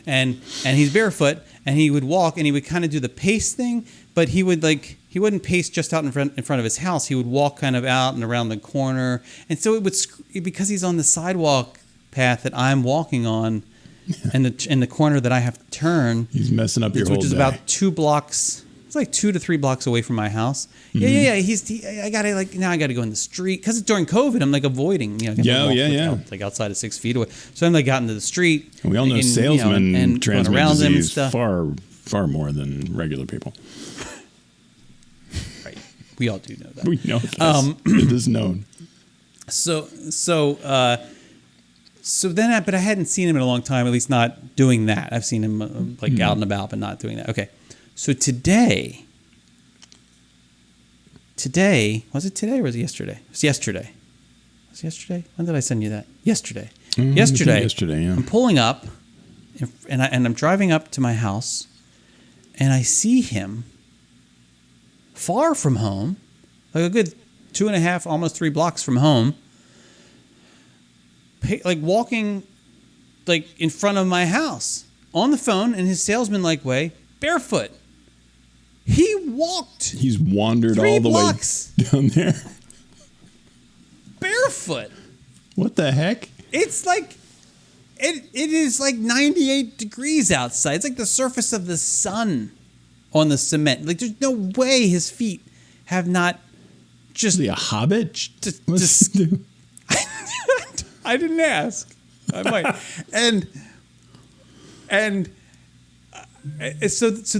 and he's barefoot, and he would walk, and he would kind of do the pace thing, but he wouldn't pace just out in front of his house. He would walk kind of out and around the corner, and so it would because he's on the sidewalk path that I'm walking on, and in the corner that I have to turn. He's messing up your whole day. Which is about 2 blocks. It's like 2 to 3 blocks away from my house. Mm-hmm. I gotta go in the street because it's during COVID. I'm like avoiding. Like outside of 6 feet away. So I'm like out into the street. And we all know salesmen and transmit around them and disease stuff. far more than regular people. Right. We all do know that. We know this. It is known. So then, but I hadn't seen him in a long time. At least not doing that. I've seen him out and about, but not doing that. Okay. So today, was it today or was it yesterday? It was yesterday. Was it yesterday? When did I send you that? Yesterday. Yesterday, yeah. I'm pulling up, and I'm driving up to my house, and I see him far from home, like a good 2.5, almost 3 blocks from home, like walking like in front of my house on the phone in his salesman-like way, barefoot. He walked. He's wandered 3 all the blocks way down there. Barefoot. What the heck? It's like it is like 98 degrees outside. It's like the surface of the sun on the cement. Like there's no way his feet have not just. Is he a hobbit? Just I didn't ask. I might. So it's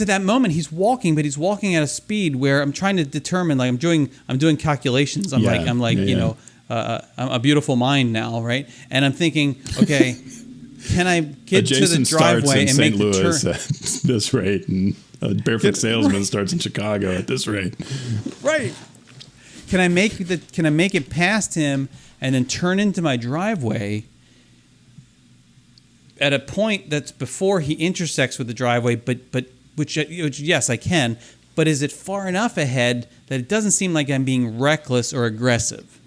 at that moment he's walking, but he's walking at a speed where I'm trying to determine, like I'm doing calculations. I'm you know, I'm a beautiful mind now, right? And I'm thinking, okay, can I get to the driveway and make the turn? At this rate, and a Barefoot Salesman starts in Chicago at this rate, right? Can I make it past him and then turn into my driveway at a point that's before he intersects with the driveway, but which yes, I can. But is it far enough ahead that it doesn't seem like I'm being reckless or aggressive?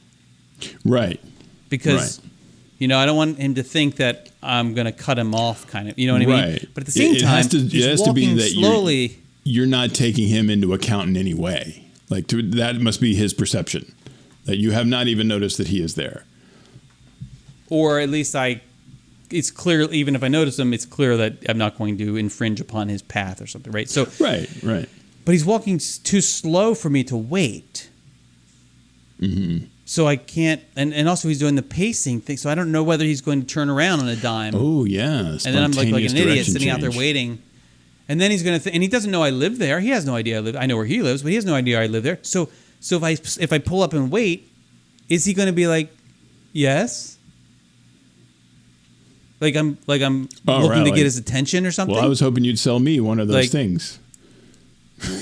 Right. Because, you know, I don't want him to think that I'm going to cut him off, kind of. You know what I mean? Right. But at the same time, it has to be that slowly. You're not taking him into account in any way. Like that must be his perception, that you have not even noticed that he is there. Or at least it's clear, even if I notice him, it's clear that I'm not going to infringe upon his path or something, right? So Right. But he's walking too slow for me to wait. Mm-hmm. So I can't, and also he's doing the pacing thing, so I don't know whether he's going to turn around on a dime. Oh, yeah. And then I'm like an idiot sitting out there waiting. And then he's going to, and he doesn't know I live there. He has no idea I live. I know where he lives, but he has no idea I live there. So if I pull up and wait, is he going to be like, yes? Like I'm looking to get his attention or something? Well, I was hoping you'd sell me one of those things.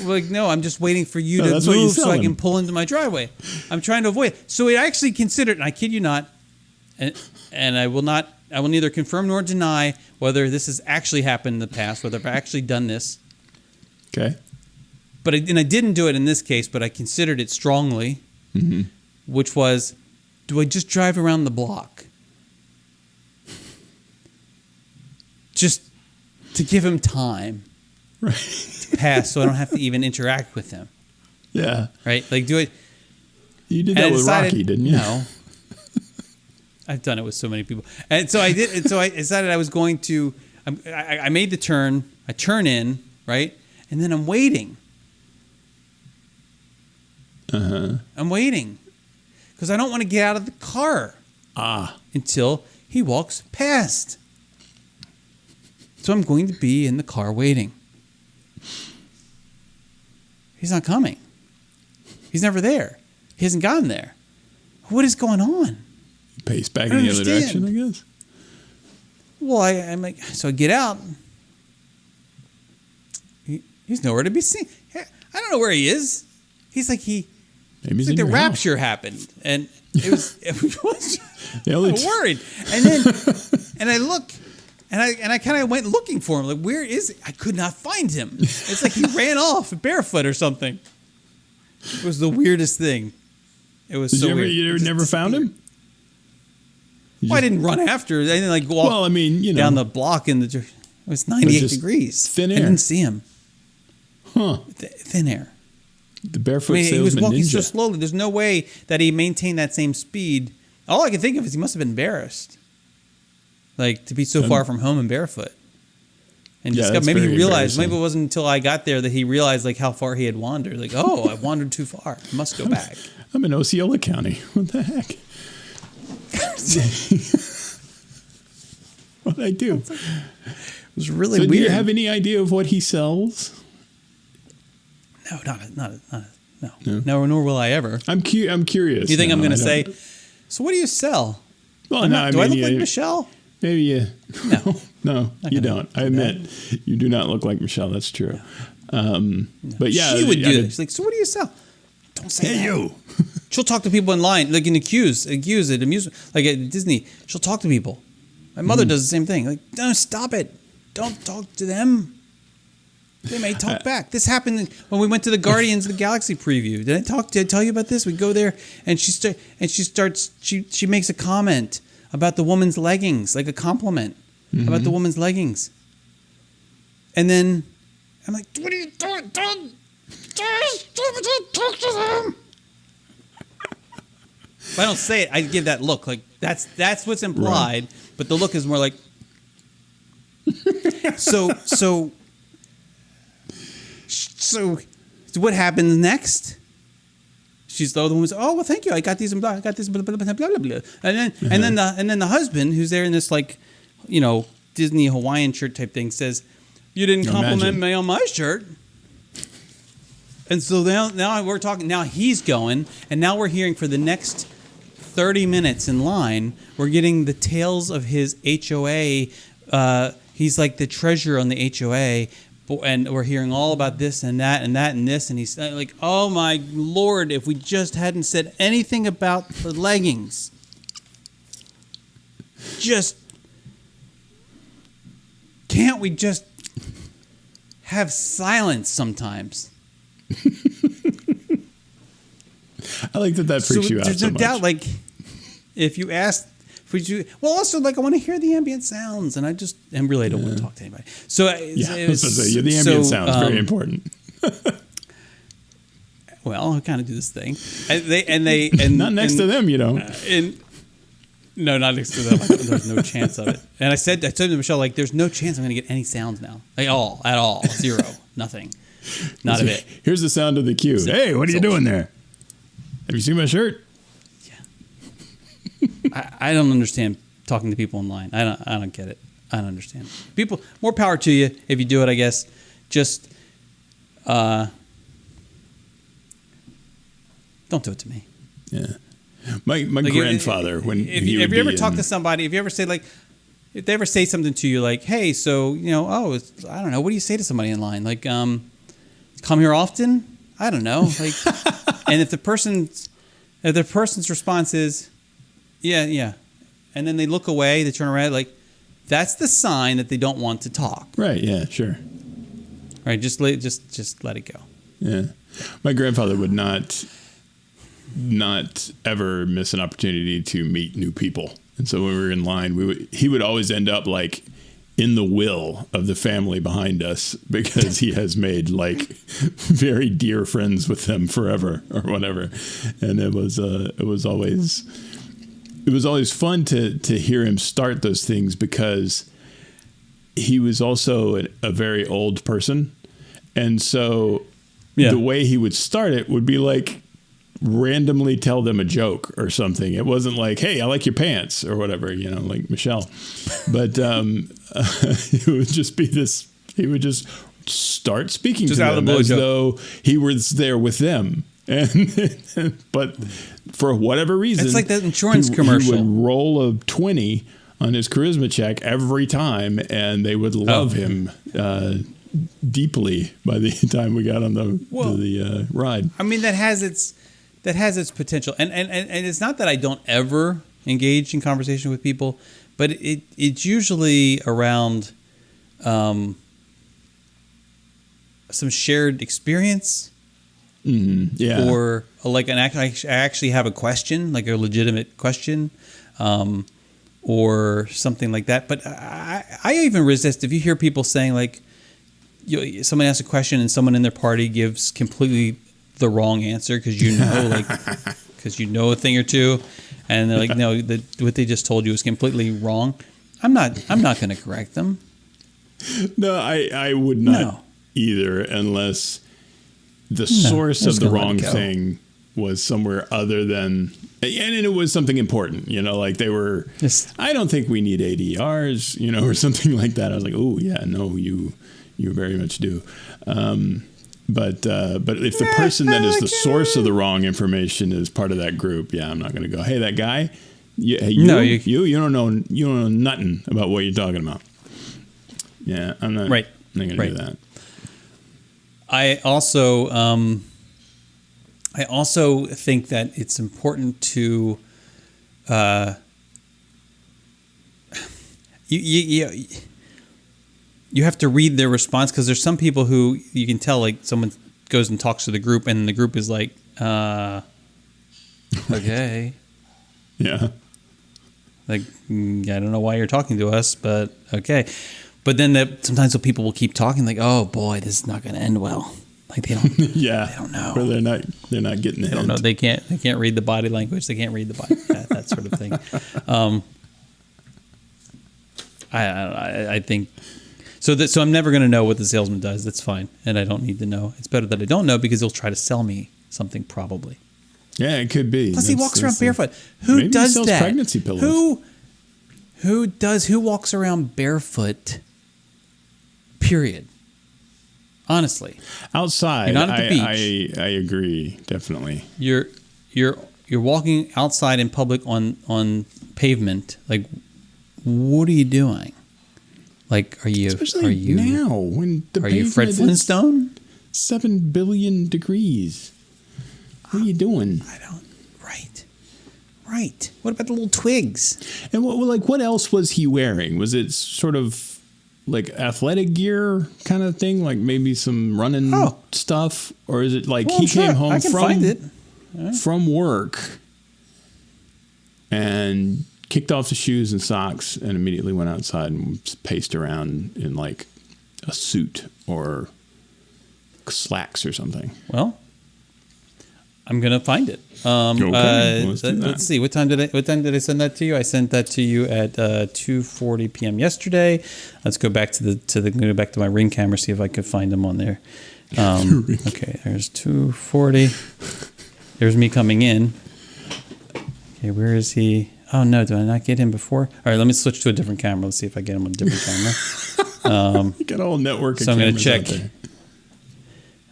Like, no, I'm just waiting for you to move so I can pull into my driveway. I'm trying to avoid it. So it actually considered, and I kid you not, and I will neither confirm nor deny whether this has actually happened in the past, whether I've actually done this. Okay. But I didn't do it in this case, but I considered it strongly, which was, do I just drive around the block? Just to give him time. Right. To pass so I don't have to even interact with him. Yeah. Right? Like, do it. You did that with Rocky, didn't you? No. I've done it with so many people. And so I did. And so I decided I was going to, I made the turn. I turn in, right? And then I'm waiting. I'm waiting. Because I don't want to get out of the car. Until he walks past. So I'm going to be in the car waiting. He's not coming. He's never there. He hasn't gotten there. What is going on? Pace back in the other direction, I guess. Well, I'm like, so I get out. He's nowhere to be seen. I don't know where he is. He's like it's like the rapture happened, and it was I'm worried. And then and I look. And I kind of went looking for him. Like, where is he? I could not find him. It's like he ran off barefoot or something. It was the weirdest thing. It was so weird. You never found him? Well, I didn't run after. I didn't walk down the block in the. It was 98 degrees. Thin air. I didn't see him. Huh. Thin air. The Barefoot Salesman he was walking ninja. so slowly. There's no way that he maintained that same speed. All I can think of is he must have been embarrassed. Like, to be so far from home and barefoot. And maybe he realized, maybe it wasn't until I got there that he realized, like, how far he had wandered. Like, oh, I wandered too far. I must go back. I'm in Osceola County. What the heck? What did I do? It was really weird. Do you have any idea of what he sells? No, no, nor will I ever. I'm curious. Do you think I'm going to say, so what do you sell? Well, do I look like Michelle? Maybe you. No, you don't. I admit, that. You do not look like Michelle. That's true. No. But yeah, she would do this. She's like, so what do you sell? Don't say that. You. She'll talk to people in line, like in the queues at amusement, like at Disney. She'll talk to people. My mother does the same thing. Like, no, stop it. Don't talk to them. They may talk back. This happened when we went to the Guardians of the Galaxy preview. Did I tell you about this? We go there and she makes a comment about the woman's leggings, like a compliment about the woman's leggings. And then I'm like, what are you doing? Don't talk to them. If I don't say it, I give that look. Like that's what's implied, right. But the look is more like So what happens next? She's the woman says, "Oh well, thank you. I got these and blah. I got this blah blah blah blah blah." And then the husband, who's there in this like, Disney Hawaiian shirt type thing, says, "You didn't compliment me on my shirt." And so now we're talking. Now he's going, and now we're hearing for the next 30 minutes in line. We're getting the tales of his HOA. He's like the treasurer on the HOA. And we're hearing all about this and that and that and this. And he's like, oh, my Lord, if we just hadn't said anything about the leggings. Can't we just have silence sometimes? I like that freaks you out there's so no much. doubt, like, if you ask... also, like, I want to hear the ambient sounds, and I just really don't want to talk to anybody. So, the ambient sounds very important. Well, I kind of do this thing, and not next to them, you don't. No, not next to them. There's no chance of it. And I said to Michelle, like, there's no chance I'm going to get any sounds now, at all, zero, nothing, not a bit. Here's the sound of the cue. Hey, what are you doing there? Have you seen my shirt? I don't understand talking to people online. I don't get it. I don't understand. People, more power to you if you do it, I guess. Just don't do it to me. Yeah. My grandfather, if you ever talk to somebody, if you ever say like, if they ever say something to you like, hey, so I don't know, what do you say to somebody in line? Like, come here often? I don't know. Like, and if the person's response is, yeah. And then they look away, they turn around, like, that's the sign that they don't want to talk. Right, yeah, sure. Right, just let it go. Yeah. My grandfather would not ever miss an opportunity to meet new people. And so when we were in line, he would always end up, like, in the will of the family behind us because he has made, like, very dear friends with them forever or whatever. And it was always fun to hear him start those things because he was also a very old person. And so the way he would start it would be like randomly tell them a joke or something. It wasn't like, hey, I like your pants or whatever, like Michelle. But it would just be this, he would just start speaking just to them as though he was there with them. But for whatever reason, it's like that insurance commercial. He would roll a 20 on his charisma check every time, and they would love him deeply by the time we got on the ride. I mean, that has its potential, and it's not that I don't ever engage in conversation with people, but it's usually around some shared experience. Mm-hmm. Yeah. Or like I actually have a question, like a legitimate question, or something like that. But I even resist if you hear people saying like, someone asks a question and someone in their party gives completely the wrong answer because you know a thing or two, and they're like, no, what they just told you is completely wrong. I'm not going to correct them. No, I would not either, unless the source of the wrong thing was somewhere other than, and it was something important, like they were, I don't think we need ADRs, or something like that. I was like, oh yeah, no, you very much do. But if the person that is the source of the wrong information is part of that group, I'm not going to go, hey, that guy, you don't know nothing about what you're talking about. Yeah, I'm not going to do that. I also think that it's important to you have to read their response, because there's some people who you can tell, like someone goes and talks to the group, and the group is like, okay. Yeah. Like, I don't know why you're talking to us, but okay. But then sometimes the people will keep talking, like, oh boy, this is not going to end well. Like they don't, yeah, they don't know. Or they're not getting the hint. They don't know. They can't read the body language. They can't read the body, that sort of thing. I think so. So I'm never going to know what the salesman does. That's fine, and I don't need to know. It's better that I don't know, because he'll try to sell me something probably. Yeah, it could be. Plus, he walks around barefoot. Who does that? Pregnancy pillows. Who walks around barefoot? Period. Honestly, outside. You're not at the beach. I agree, definitely. You're walking outside in public on pavement. Like, what are you doing? Like, are you now when the are you Fred Flintstone? 7 billion degrees. What are you doing? I don't. Right. What about the little twigs? And what else was he wearing? Was it sort of like athletic gear kind of thing, like maybe some running stuff, or is it like he came home from work and kicked off the shoes and socks and immediately went outside and paced around in like a suit or slacks or something? Well, I'm gonna find it. Okay, let's see. What time did I send that to you? I sent that to you at 2:40 p.m. yesterday. Let's go back to go back to my Ring camera, see if I could find them on there. Okay, there's 2:40. There's me coming in. Okay, where is he? Oh no, did I not get him before? All right, let me switch to a different camera. Let's see if I get him on a different camera. You got a whole network of so I'm gonna cameras check. out there.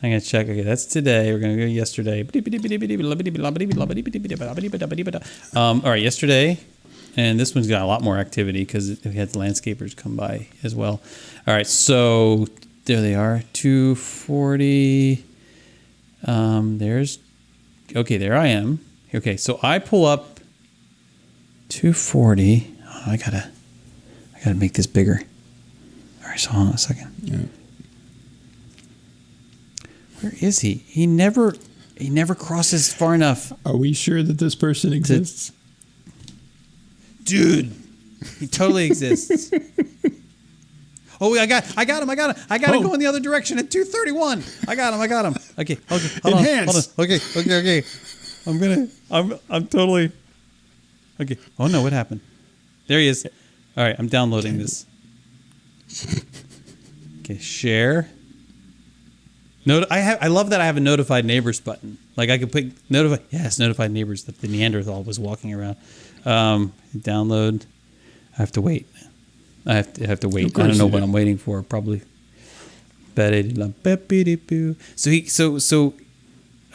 I'm going to check. Okay, that's today. We're going to go yesterday. All right, yesterday. And this one's got a lot more activity because we had the landscapers come by as well. All right, so there they are. 2:40. There I am. Okay, so I pull up 2:40. Oh, I gotta make this bigger. All right, so hold on a second. Yeah. Where is he? He never crosses far enough. Are we sure that this person exists? Dude, he totally exists. Oh, I got him. I got to go in the other direction at 2:31. I got him. Okay, hold on. Okay. I'm totally. Okay. Oh no, what happened? There he is. All right, I'm downloading this. Okay, share. I love that I have a notified neighbors button. Like I could put notified neighbors that the Neanderthal was walking around. Download. I have to wait. I have to wait. I don't know what I'm waiting for. Probably. So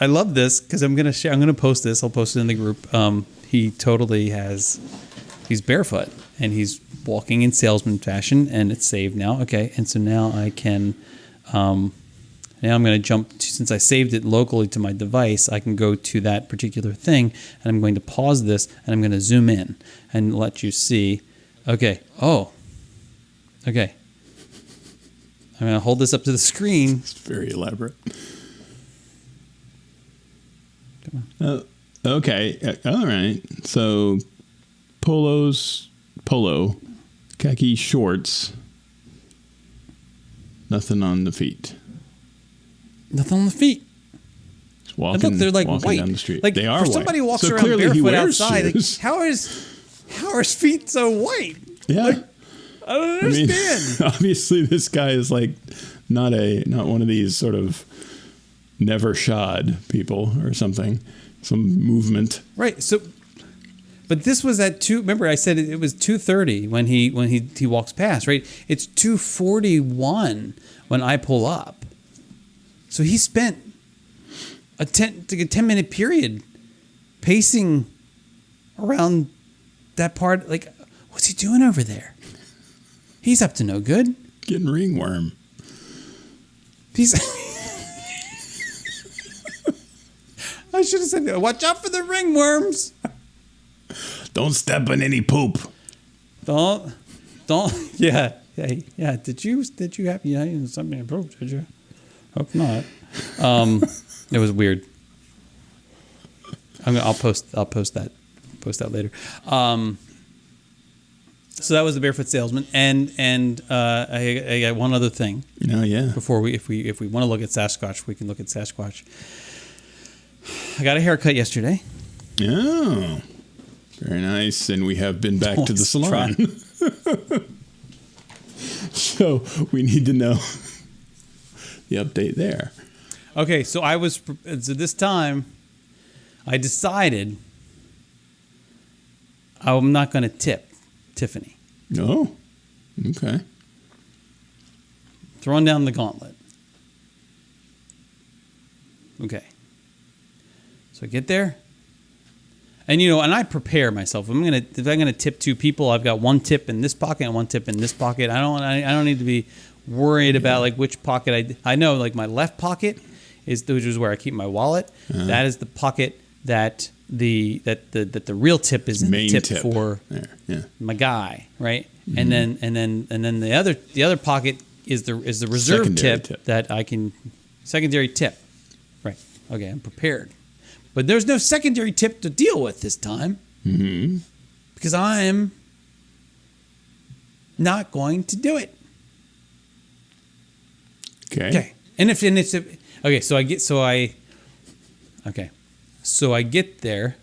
I love this because I'm gonna share. I'm gonna post this. I'll post it in the group. He totally he's barefoot and he's walking in salesman fashion, and it's saved now. Okay, and so now I can. Now I'm going to jump to, since I saved it locally to my device, I can go to that particular thing, and I'm going to pause this, and I'm going to zoom in and let you see. Okay. Oh. Okay. I'm going to hold this up to the screen. It's very elaborate. Come on. Okay. All right. So polo, khaki shorts, nothing on the feet. Nothing on the feet. Just walking, look, they're like white down the street. Like they are for somebody who walks so around barefoot outside. Like, how are his feet so white? Yeah, like, I don't understand. I mean, obviously, this guy is like not one of these sort of never shod people or something. Some movement, right? So, but this was at 2. Remember, I said it was 2:30 when he walks past. Right? It's 2:41 when I pull up. So he spent a 10-minute period pacing around that part. Like, what's he doing over there? He's up to no good. Getting ringworm. I should have said, watch out for the ringworms. Don't step in any poop. Don't. Yeah. Hey, yeah. Did you have something approved? Did you? Hope not. It was weird. I'll post that later. So that was the Barefoot Salesman, and I got one other thing. Oh yeah. Before if we want to look at Sasquatch, we can look at Sasquatch. I got a haircut yesterday. Oh, very nice. And we have been back to the salon. So we need to know the update there. Okay, so this time I decided I'm not going to tip Tiffany. Oh, okay. Throwing down the gauntlet. Okay. So I get there. And and I prepare myself. If I'm gonna tip two people, I've got one tip in this pocket and one tip in this pocket. I don't need to be worried about like which pocket I know like my left pocket which is where I keep my wallet. Uh-huh. That is the pocket that the real tip is in the tip for my guy, right? Mm-hmm. And then the other pocket is the reserve tip that I can secondary tip. Right. Okay, I'm prepared. But there's no secondary tip to deal with this time. Mm-hmm. Because I'm not going to do it. Okay. So I get there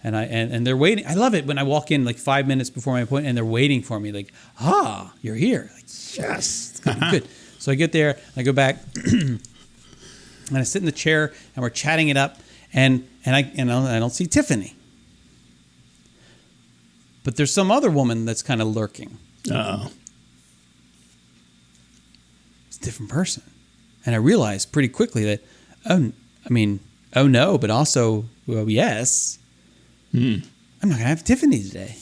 and they're waiting. I love it when I walk in like 5 minutes before my appointment and they're waiting for me like, you're here. Like, yes. It's gonna be good. So I get there, I go back and I sit in the chair and we're chatting it up. And I don't see Tiffany, but there's some other woman that's kind of lurking. Oh, it's a different person, and I realized pretty quickly that oh no, but also yes, I'm not gonna have Tiffany today.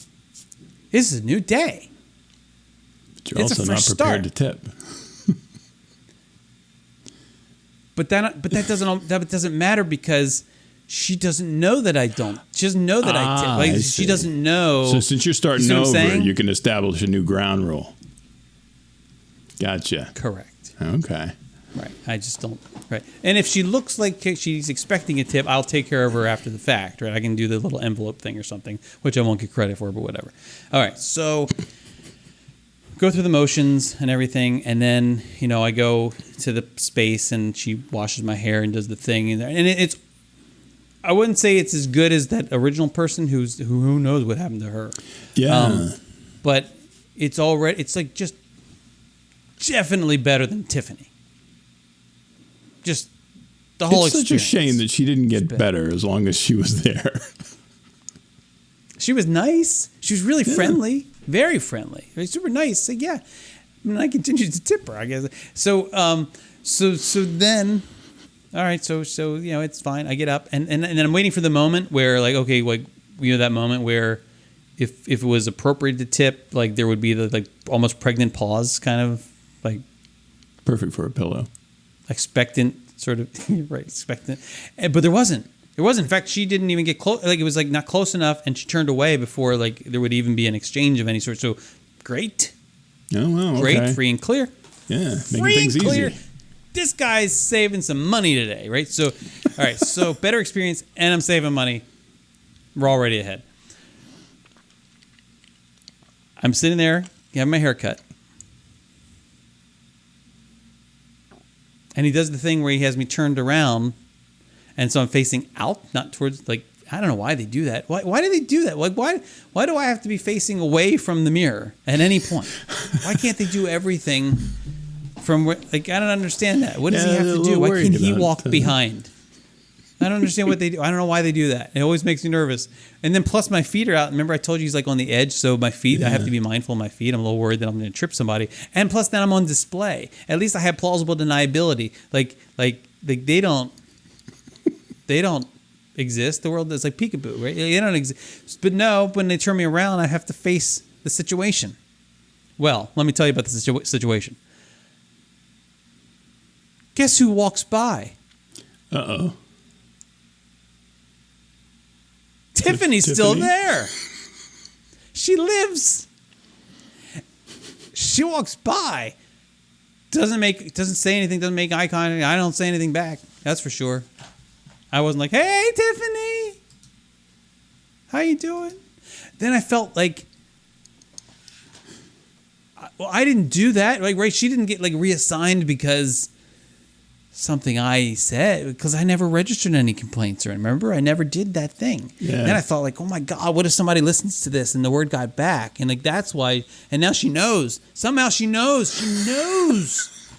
This is a new day. But you're also not prepared to tip. But that doesn't matter because she doesn't know that I don't. She doesn't know that I tip. Like she doesn't know. So since you're starting over, you can establish a new ground rule. Gotcha. Correct. Okay. Right. I just don't. Right. And if she looks like she's expecting a tip, I'll take care of her after the fact. Right. I can do the little envelope thing or something, which I won't get credit for, but whatever. All right. So go through the motions and everything, and then I go to the space and she washes my hair and does the thing, and it's. I wouldn't say it's as good as that original person who knows what happened to her. Yeah. But it's like just definitely better than Tiffany. Just the whole experience. It's such a shame that she didn't get better as long as she was there. She was nice. She was really friendly, very friendly. Super nice. So yeah, I continued to tip her, I guess. So then. All right, so it's fine. I get up and then I'm waiting for the moment where that moment where if it was appropriate to tip, like there would be the like almost pregnant pause, kind of like perfect for a pillow, expectant sort of right, expectant. But there wasn't. In fact, she didn't even get close. Like it was like not close enough, and she turned away before like there would even be an exchange of any sort. So great. Oh wow, okay. Great, free and clear. Yeah, making things easy. This guy's saving some money today, right? So, all right, so better experience, and I'm saving money. We're already ahead. I'm sitting there, having my hair cut. And he does the thing where he has me turned around, and so I'm facing out, not towards, like, I don't know why they do that. Why do they do that? Like, why do I have to be facing away from the mirror at any point? Why can't they do everything... From where, like, I don't understand that. What does he have to do? Why can't he walk behind? I don't understand what they do. I don't know why they do that. It always makes me nervous. And then plus my feet are out. Remember I told you he's like on the edge, so my feet, I have to be mindful of my feet. I'm a little worried that I'm going to trip somebody. And plus then I'm on display. At least I have plausible deniability. Like they don't exist. The world is like peekaboo, right? They don't exist. But no, when they turn me around, I have to face the situation. Well, let me tell you about the situation. Guess who walks by? Uh-oh. Tiffany's still there. She lives. She walks by, doesn't say anything, doesn't make eye contact. I don't say anything back. That's for sure. I wasn't like, "Hey, Tiffany, how you doing?" Then I felt like, well, I didn't do that. Like, right? She didn't get like reassigned because something I said, because I never registered any complaints. Or remember, I never did that thing. Yeah. Then I thought like, oh my God, what if somebody listens to this and the word got back? And like that's why. And now she knows. Somehow she knows. She knows.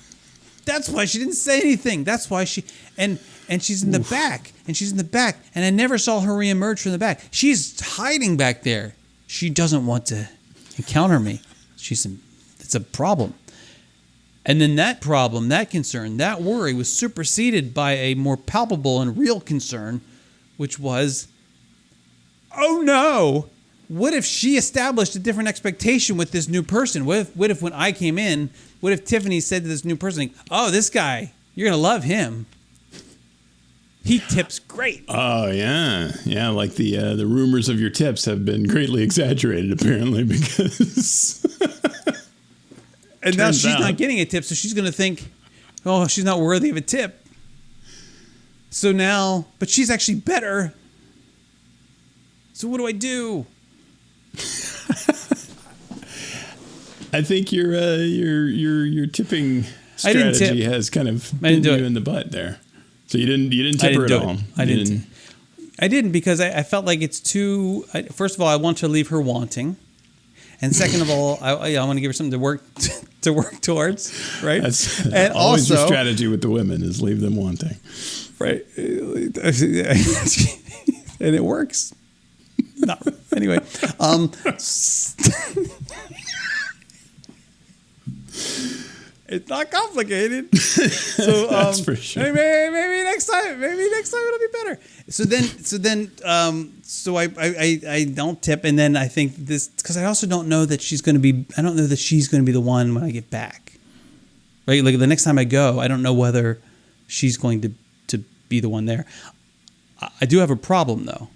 That's why she didn't say anything. That's why she and she's in the back. And she's in the back. And I never saw her reemerge from the back. She's hiding back there. She doesn't want to encounter me. It's a problem. And then that problem, that concern, that worry was superseded by a more palpable and real concern, which was, oh no, what if she established a different expectation with this new person? What if when I came in, what if Tiffany said to this new person, oh, this guy, you're going to love him. He tips great. Oh, yeah. Yeah, like the rumors of your tips have been greatly exaggerated, apparently, because... And now she's not getting a tip, so she's going to think, oh, she's not worthy of a tip. So now, but she's actually better. So what do I do? I think your tipping strategy has kind of bitten you in the butt there. So you didn't tip her at all. I didn't because I felt like it's too. First of all, I want to leave her wanting. And second of all, I want to give her something to work towards, right? That's and always also, your strategy with the women is leave them wanting, right? And it works. No, anyway, it's not complicated. So that's for sure. Maybe next time it'll be better. So I don't tip, and then I think this because I also don't know that she's going to be. I don't know that she's going to be the one when I get back. Right, like the next time I go, I don't know whether she's going to be the one there. I do have a problem though.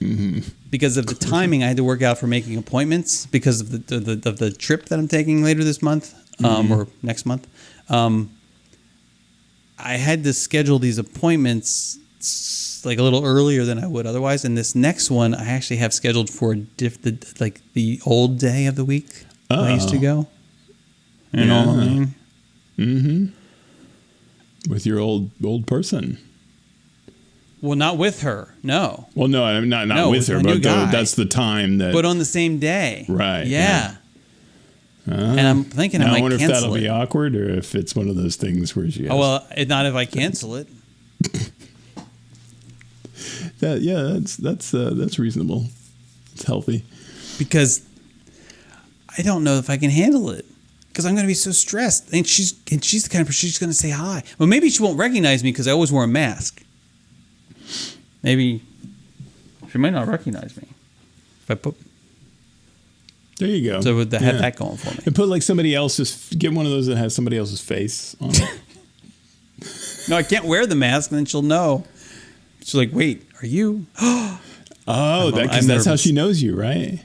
Mm-hmm. Because of the timing I had to work out for making appointments because of the trip that I'm taking later this month or next month. I had to schedule these appointments like a little earlier than I would otherwise, and this next one I actually have scheduled for the old day of the week I used to go. You know what I mean? Mm-hmm. With your old person. Well, not with her. No. Well, no, I'm not with her, but that's the time that. But on the same day. Right. Yeah. And I'm thinking I might cancel it. I wonder if that'll be awkward or if it's one of those things where she has... Oh, well, not if I cancel it. That's reasonable. It's healthy. Because I don't know if I can handle it. Because I'm going to be so stressed. And she's the kind of person she's going to say hi. Well, maybe she won't recognize me because I always wear a mask. Maybe she might not recognize me if I put. There you go. So have that going for me. And put like somebody else's. Get one of those that has somebody else's face on it. No, I can't wear the mask, and then she'll know. She's like, "Wait, are you?" Oh, because that's how she knows you, right?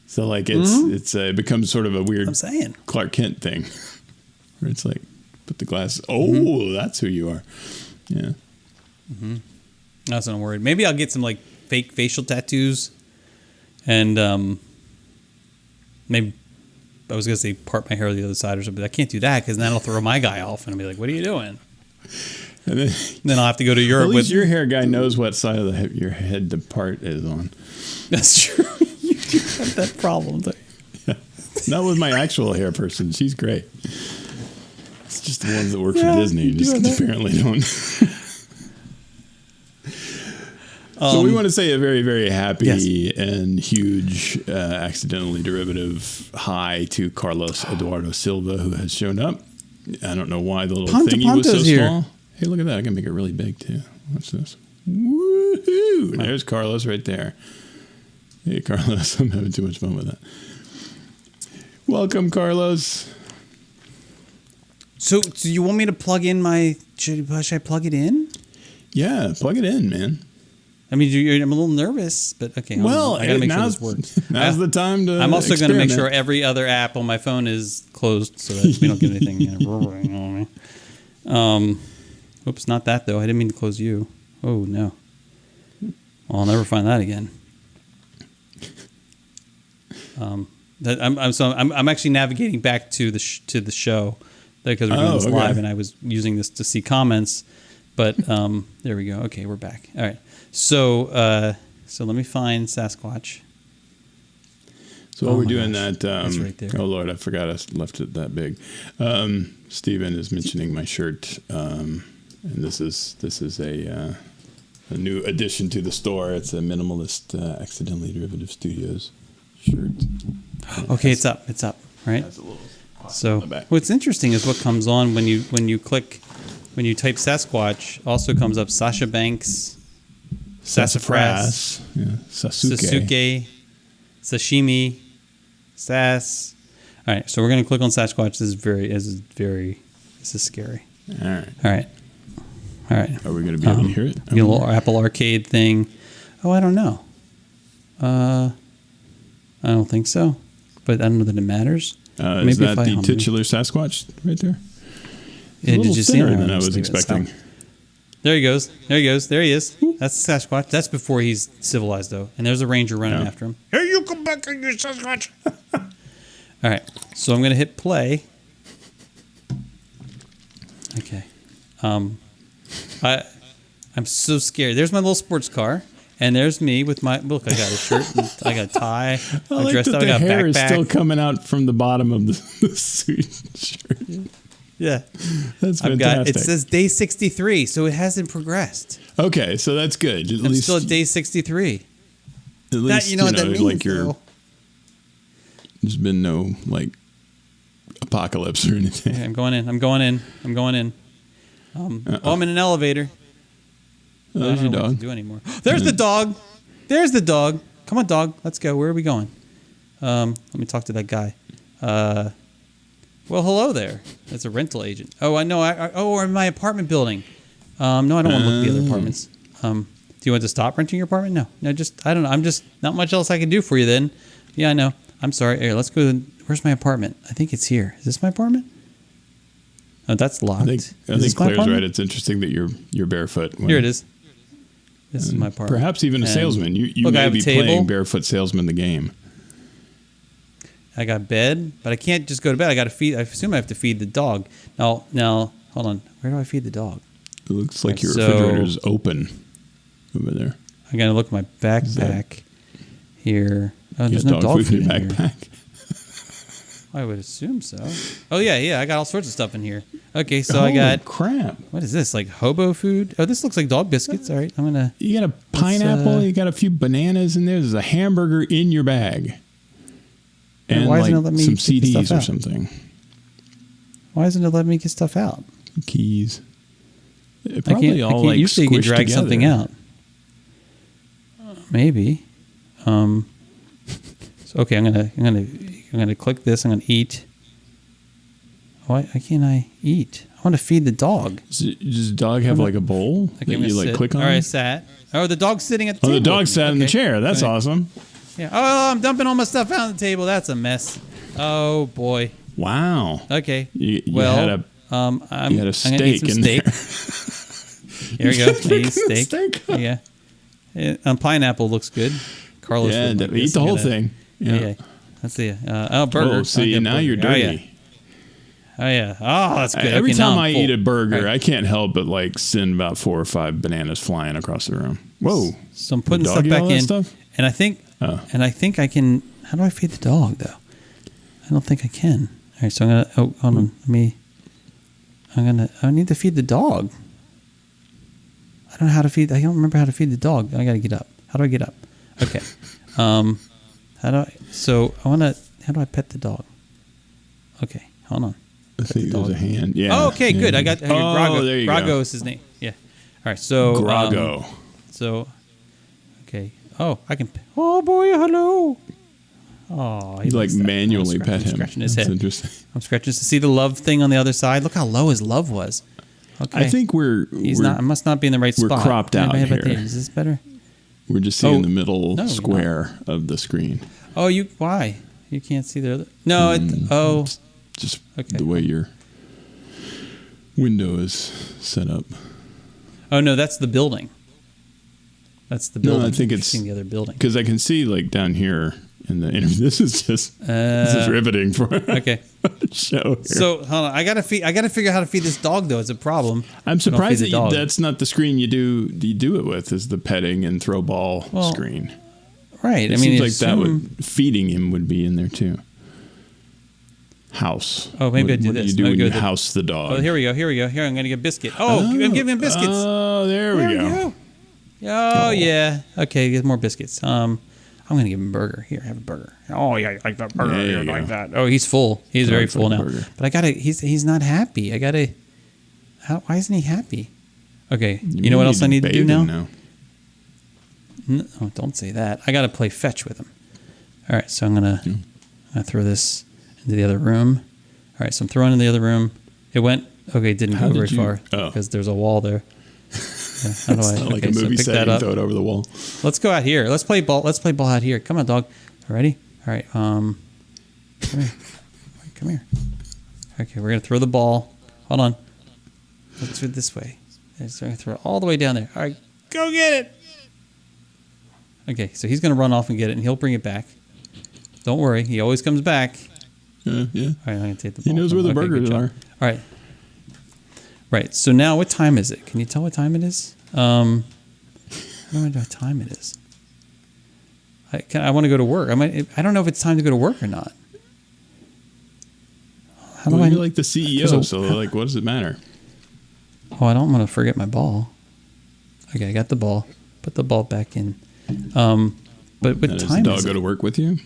So like it becomes sort of a weird Clark Kent thing, where it's like put the glasses. Oh, that's who you are. Yeah. Mm-hmm. That's what I'm worried. Maybe I'll get some like fake facial tattoos, and maybe I was gonna say part my hair to the other side or something. I can't do that because then that'll throw my guy off, and I'll be like, "What are you doing?" And then I'll have to go to Europe. At least your hair guy knows what side of your head the part is on. That's true. You do have that problem. Yeah. Not with my actual hair person. She's great. It's just the ones that work for Disney. Just apparently don't. So we want to say a very, very happy and huge accidentally derivative hi to Carlos Eduardo Silva, who has shown up. I don't know why the little thingy was so small. Hey, look at that. I can make it really big, too. Watch this. Woohoo! There's Carlos right there. Hey, Carlos. I'm having too much fun with that. Welcome, Carlos. So you want me to plug in my... Should I plug it in? Yeah, plug it in, man. I mean, I'm a little nervous, but okay. I gotta make sure this works. Now's the time to. I'm also going to make sure every other app on my phone is closed so that we don't get anything. Oops, not that though. I didn't mean to close you. Oh no. Well, I'll never find that again. I'm actually navigating back to the show because we're doing this live, and I was using this to see comments. But there we go. Okay, we're back. All right. So let me find Sasquatch. So while we're doing that, that's right there. Oh Lord, I forgot I left it that big. Steven is mentioning my shirt, and this is a new addition to the store. It's a Minimalist Accidentally Derivative Studios shirt. Okay, it's up, right? So what's interesting is what comes on when you type Sasquatch. Also comes up Sasha Banks, Sassafras, Sasuke, Sashimi, Sass. All right, so we're gonna click on Sasquatch. This is scary. All right. Are we gonna be able to hear it? A little Apple Arcade thing. Oh, I don't know. I don't think so, but I don't know that it matters. Maybe is that the titular Sasquatch right there? Yeah, did you see him? Than I was expecting. There he goes. There he is. That's Sasquatch. That's before he's civilized, though. And there's a ranger running after him. Hey, you come back here, you Sasquatch. All right. So I'm going to hit play. Okay. I'm so scared. There's my little sports car. And there's me with my look. I got a shirt. And I got a tie. I'm dressed up. I got a backpack. The hair is still coming out from the bottom of the suit shirt. Yeah, that's fantastic. It says day 63, so it hasn't progressed. Okay, so that's good. I'm still at day 63. At least you know what that means. Like there's been no like apocalypse or anything. Okay, I'm going in. I'm in an elevator. There's your dog. What to do anymore. There's the dog. There's the dog. Come on, dog. Let's go. Where are we going? Let me talk to that guy. Well, hello there. That's a rental agent. Oh, I know. We're in my apartment building. No, I don't want to look at the other apartments. Do you want to stop renting your apartment? No, I don't know. I'm just not much else I can do for you then. Yeah, I know. I'm sorry. Here, let's go. Where's my apartment? I think it's here. Is this my apartment? Oh, that's locked. I think Claire's right. It's interesting that you're barefoot. Here it is. This is my apartment. Perhaps even a salesman. You may be playing Barefoot Salesman the game. I got bed, but I can't just go to bed. I assume I have to feed the dog. Now, hold on. Where do I feed the dog? It looks like your refrigerator is open over there. I got to look at my backpack here. Oh, there's no dog food in your backpack. I would assume so. Oh, yeah. I got all sorts of stuff in here. Okay, so I got... crap. What is this, like hobo food? Oh, this looks like dog biscuits. All right, I'm going to... You got a pineapple. You got a few bananas in there. There's a hamburger in your bag. And why like isn't it letting me some CDs or something. Why isn't it letting me get stuff out? Keys. Probably all like usually you can drag something out. Maybe. So okay, I'm gonna click this. I'm gonna eat. Why can't I eat? I want to feed the dog. Does the dog have like a bowl that you like click on? All right, sat. Oh, the dog's sitting at the table. Oh, the dog sat in the chair. That's awesome. Yeah. Oh, I'm dumping all my stuff out on the table. That's a mess. Oh boy. Wow. Okay. You had a steak in there. Here we go. Eat steak. Yeah. Pineapple looks good. Carlos. Yeah. Eat the whole thing. Yeah. Let's see. Burger. Oh, see, now you're dirty. Oh yeah. Oh, that's good. Every time I eat a burger, I can't help but like send about 4 or 5 bananas flying across the room. Whoa. So I'm putting stuff back in, and I think I can. How do I feed the dog though? I don't think I can. All right, so I'm gonna. Oh, hold on. I need to feed the dog. I don't know how to feed. I don't remember how to feed the dog. I gotta get up. How do I get up? Okay. How do I? So I wanna. How do I pet the dog? Okay, hold on. I think there's a hand. Yeah. Oh, okay, good. I got Grago. There you Grago is his name. Yeah. All right. So Grago. Okay. Oh, I can. Oh boy, hello. Oh, you like manually pet him. Scratching his head. Interesting. I'm scratching to see the love thing on the other side. Look how low his love was. Okay. I think I must not be in the right spot. We're cropped out here. Is this better? We're just seeing the middle No, square of the screen. Oh, why? You can't see the other. No, Just okay. the way your window is set up. Oh no, that's the building. That's the building. No, I think You're it's seeing the other building. because I can see like down here in the interview. This is riveting for okay. a show. Here. So hold on, I gotta figure out how to feed this dog though. It's a problem. I'm surprised that that's not the screen you do it with. Is the petting and throw ball screen? Right. It seems like that would feeding him would be in there too. House. Oh, maybe I do what this. do you do when you house the dog? Oh, here we go. Here, I'm going to get biscuit. Oh, I'm giving him biscuits. Oh, there we go. Oh, yeah. Okay, get more biscuits. I'm going to give him a burger. Here, have a burger. Oh, yeah, I like that burger. Here, like that. Oh, he's full. He's very full now. Burger. But he's not happy. Why isn't he happy? Okay, you know what else I need to do now? No, don't say that. I got to play fetch with him. All right, so I'm going to throw this into the other room. All right, so I'm throwing in the other room. It didn't go very far because there's a wall there. Yeah, how do it's I? Not like a movie set and throw it over the wall. Let's go out here. Let's play ball. Let's play ball out here. Come on, dog. Ready? All right. Come here. Come here. Okay, we're gonna throw the ball. Hold on. Let's do it this way. Let's throw it all the way down there. All right, go get it. Okay, so he's gonna run off and get it, and he'll bring it back. Don't worry, he always comes back. Yeah. All right, I'm gonna take the ball. He knows where the burgers are. All right. Right. So now, what time is it? Can you tell what time it is? I don't know what time it is. I want to go to work. I don't know if it's time to go to work or not. You're like the CEO, so like, what does it matter? Oh, I don't want to forget my ball. Okay, I got the ball. Put the ball back in. But what time is it? Does the dog go to work with you?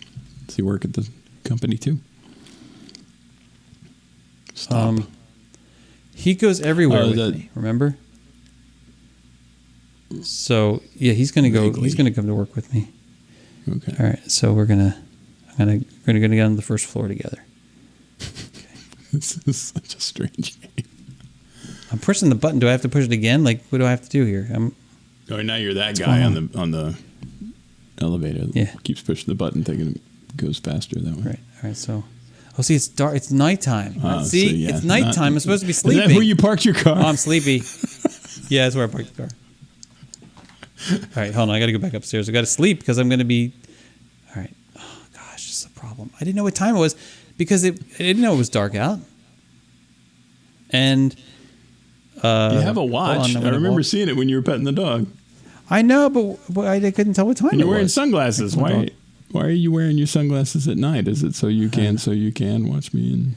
Does he work at the company too? Stop. He goes everywhere with me. Remember? So yeah, he's gonna go. He's gonna come to work with me. Okay. All right. So we're gonna get on the first floor together. Okay. This is such a strange game. I'm pushing the button. Do I have to push it again? Like, what do I have to do here? Now you're that guy on the elevator. That yeah. Keeps pushing the button, thinking it goes faster that way. Right. All right. So. Oh, see, it's dark. It's nighttime. It's nighttime. I'm supposed to be sleeping. Is that where you parked your car? Oh, I'm sleepy. Yeah, that's where I parked the car. All right, hold on. I got to go back upstairs. I got to sleep because I'm going to be. All right. Oh gosh, this is a problem. I didn't know what time it was because I didn't know it was dark out. And you have a watch. I remember seeing it when you were petting the dog. I know, but I couldn't tell what time it was. You're wearing sunglasses. Why are you wearing your sunglasses at night? Is it so you can watch me and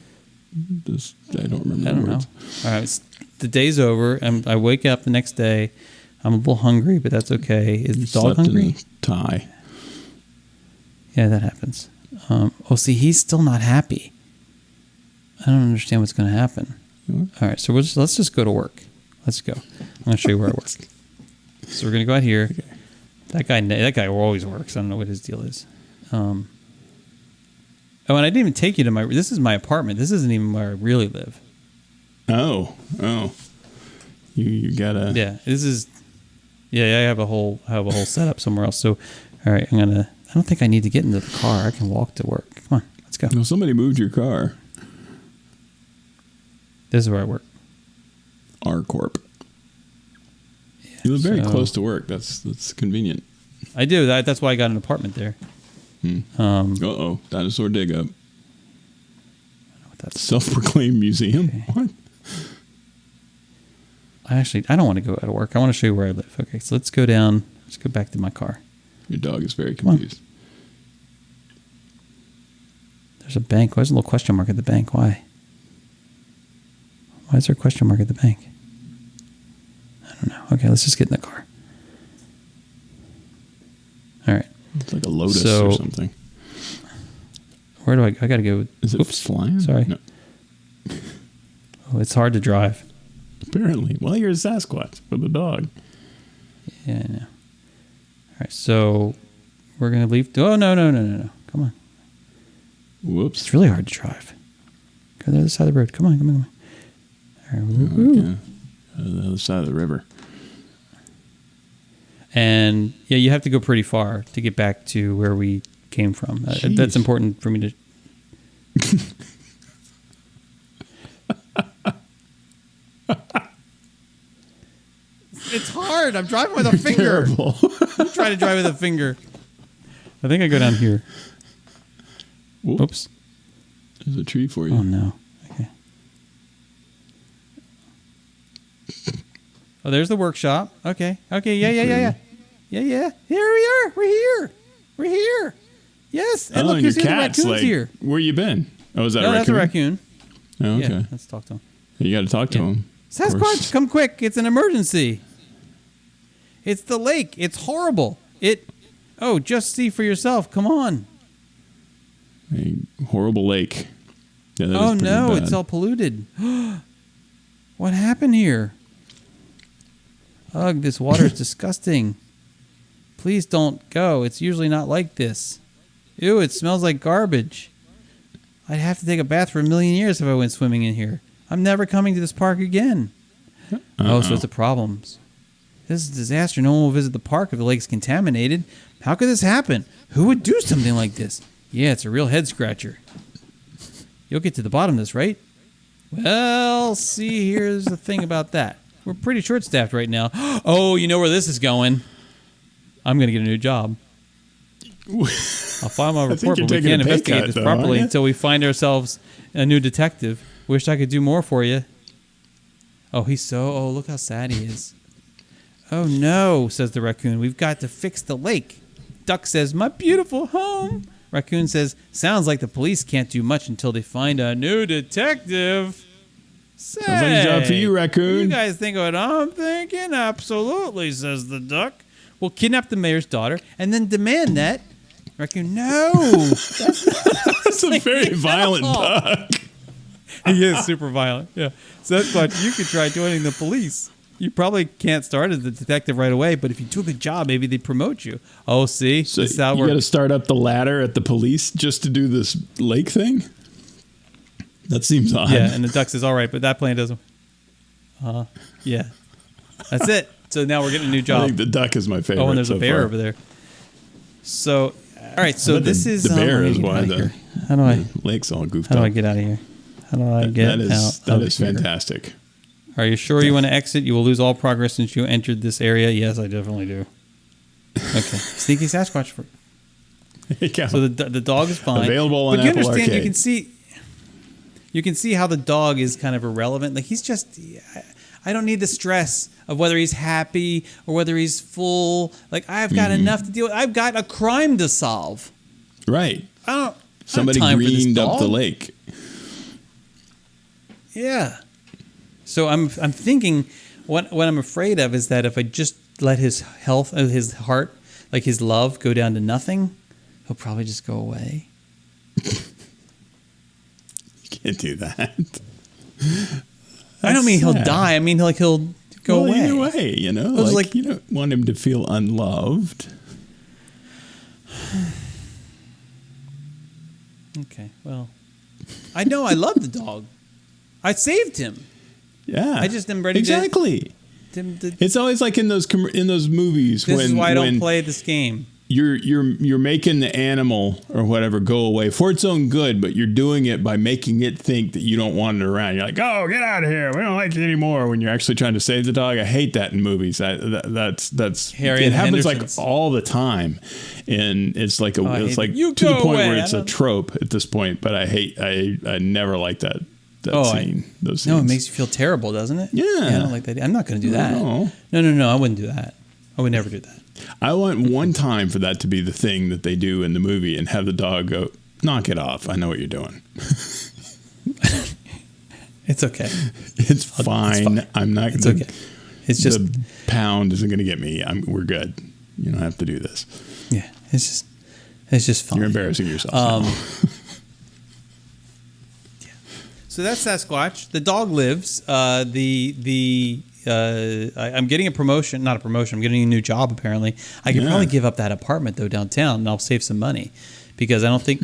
just I don't remember. I don't know. All right, the day's over, and I wake up the next day. I'm a little hungry, but that's okay. Is the dog hungry? In a tie. Yeah, that happens. See, he's still not happy. I don't understand what's going to happen. All right, so let's just go to work. Let's go. I'm going to show you where I work. So we're going to go out here. Okay. That guy always works. I don't know what his deal is. And I didn't even take you to this is my apartment. This isn't even where I really live. Oh. You gotta. Yeah, I have a whole setup somewhere else. So, all right, I don't think I need to get into the car. I can walk to work. Come on, let's go. Well, somebody moved your car. This is where I work. R Corp. Yeah, you live very close to work. That's convenient. I do. That's why I got an apartment there. Dinosaur dig up. Self-proclaimed museum. Okay. What? I don't want to go out of work. I want to show you where I live. Okay, so let's go down. Let's go back to my car. Your dog is very confused. There's a bank. Why is there a little question mark at the bank? Why? Why is there a question mark at the bank? I don't know. Okay, let's just get in the car. All right. It's like a Lotus or something. Where do I got to go? Is it flying? Sorry. No. Oh, it's hard to drive. Apparently. Well, you're a Sasquatch with a dog. Yeah, I know. All right, so we're going to leave. Oh, no. Come on. Whoops. It's really hard to drive. Go to the other side of the road. Come on. All right, yeah. The other side of the river. And yeah, you have to go pretty far to get back to where we came from. That's important for me to. It's hard. I'm driving with a finger. Terrible. I'm trying to drive with a finger. I think I go down here. Whoop. Oops. There's a tree for you. Oh, no. Okay. Oh, there's the workshop. Okay. Okay. Yeah. Here we are. We're here. Yes. And look, and who's your here? The cat's raccoon's here. Where you been? Oh, is that No, a raccoon? that's a raccoon. Oh, okay. Yeah, let's talk to him. You got to talk to him. Sasquatch, come quick. It's an emergency. It's the lake. It's horrible. Oh, just see for yourself. Come on. A horrible lake. Yeah, that Oh, is pretty no. bad. It's all polluted. What happened here? Ugh, this water is disgusting. Please don't go. It's usually not like this. Ew, it smells like garbage. I'd have to take a bath for 1,000,000 years if I went swimming in here. I'm never coming to this park again. Oh, so it's a problem. This is a disaster. No one will visit the park if the lake's contaminated. How could this happen? Who would do something like this? Yeah, it's a real head scratcher. You'll get to the bottom of this, right? Well, see, here's the thing about that. We're pretty short-staffed right now. Oh, you know where this is going. I'm going to get a new job. I'll file my report, but we can't investigate this properly until we find ourselves a new detective. Wish I could do more for you. Oh, look how sad he is. Oh, no, says the raccoon. We've got to fix the lake. Duck says, my beautiful home. Raccoon says, sounds like the police can't do much until they find a new detective. Say, sounds like a job for you, raccoon. You guys think what I'm thinking? Absolutely, says the duck. We'll kidnap the mayor's daughter and then demand that. Raccoon, no. That's a very violent duck. He is super violent. Yeah. So that's what you could try joining the police. You probably can't start as a detective right away, but if you do a good job, maybe they promote you. Oh, see? So this is how it you got to works. start up the ladder at the police just to do this lake thing? That seems odd. Yeah, and the duck says, all right, but that plan doesn't. Yeah. That's it. So now we're getting a new job. I think the duck is my favorite. Oh, and there's so a bear far. over there. So, all right, so this is... The bear let me is get why out of the here. How do I... lake's all goofed How up. do I get out of here? How do I get out That of is here? fantastic. Are you sure you want to exit? You will lose all progress since you entered this area. Yes, I definitely do. Okay. Sneaky Sasquatch. There you go. So the dog is fine. Available on but you Apple understand, Arcade. you can see how the dog is kind of irrelevant. Like he's just, I don't need the stress of whether he's happy or whether he's full. Like I've got enough to deal with. I've got a crime to solve. Right. Somebody time for this greened up the dog. lake. Yeah. So I'm thinking what I'm afraid of is that if I just let his health, his heart, like his love go down to nothing, he'll probably just go away. You can't do that. I don't mean he'll sad. die. I mean he'll go away. Either way, you know, like you don't want him to feel unloved. Okay, well, I know I love the dog. I saved him. Yeah, I just am ready exactly. It's always like in those movies. This when, is why I don't when play this game. You're making the animal or whatever go away for its own good, but you're doing it by making it think that you don't want it around. You're like, oh, get out of here. We don't like you anymore. When you're actually trying to save the dog, I hate that in movies. That's Harry it and happens Henderson's. like all the time, and it's like hate like it. You to the go point away. where it's a trope at this point. But I never like that scene. Those scenes. No, it makes you feel terrible, doesn't it? Yeah. I don't like that. I'm not going to do that. No. No, I wouldn't do that. I would never do that. I want one time for that to be the thing that they do in the movie and have the dog go, knock it off. I know what you're doing. It's okay. It's fine. I'm not. It's okay. It's just the pound isn't going to get me. We're good. You don't have to do this. Yeah. It's just fun. You're embarrassing yourself. Yeah. So that's Sasquatch. The dog lives. I'm getting a promotion. Not a promotion. I'm getting a new job. Apparently, I could probably give up that apartment though downtown, and I'll save some money because I don't think.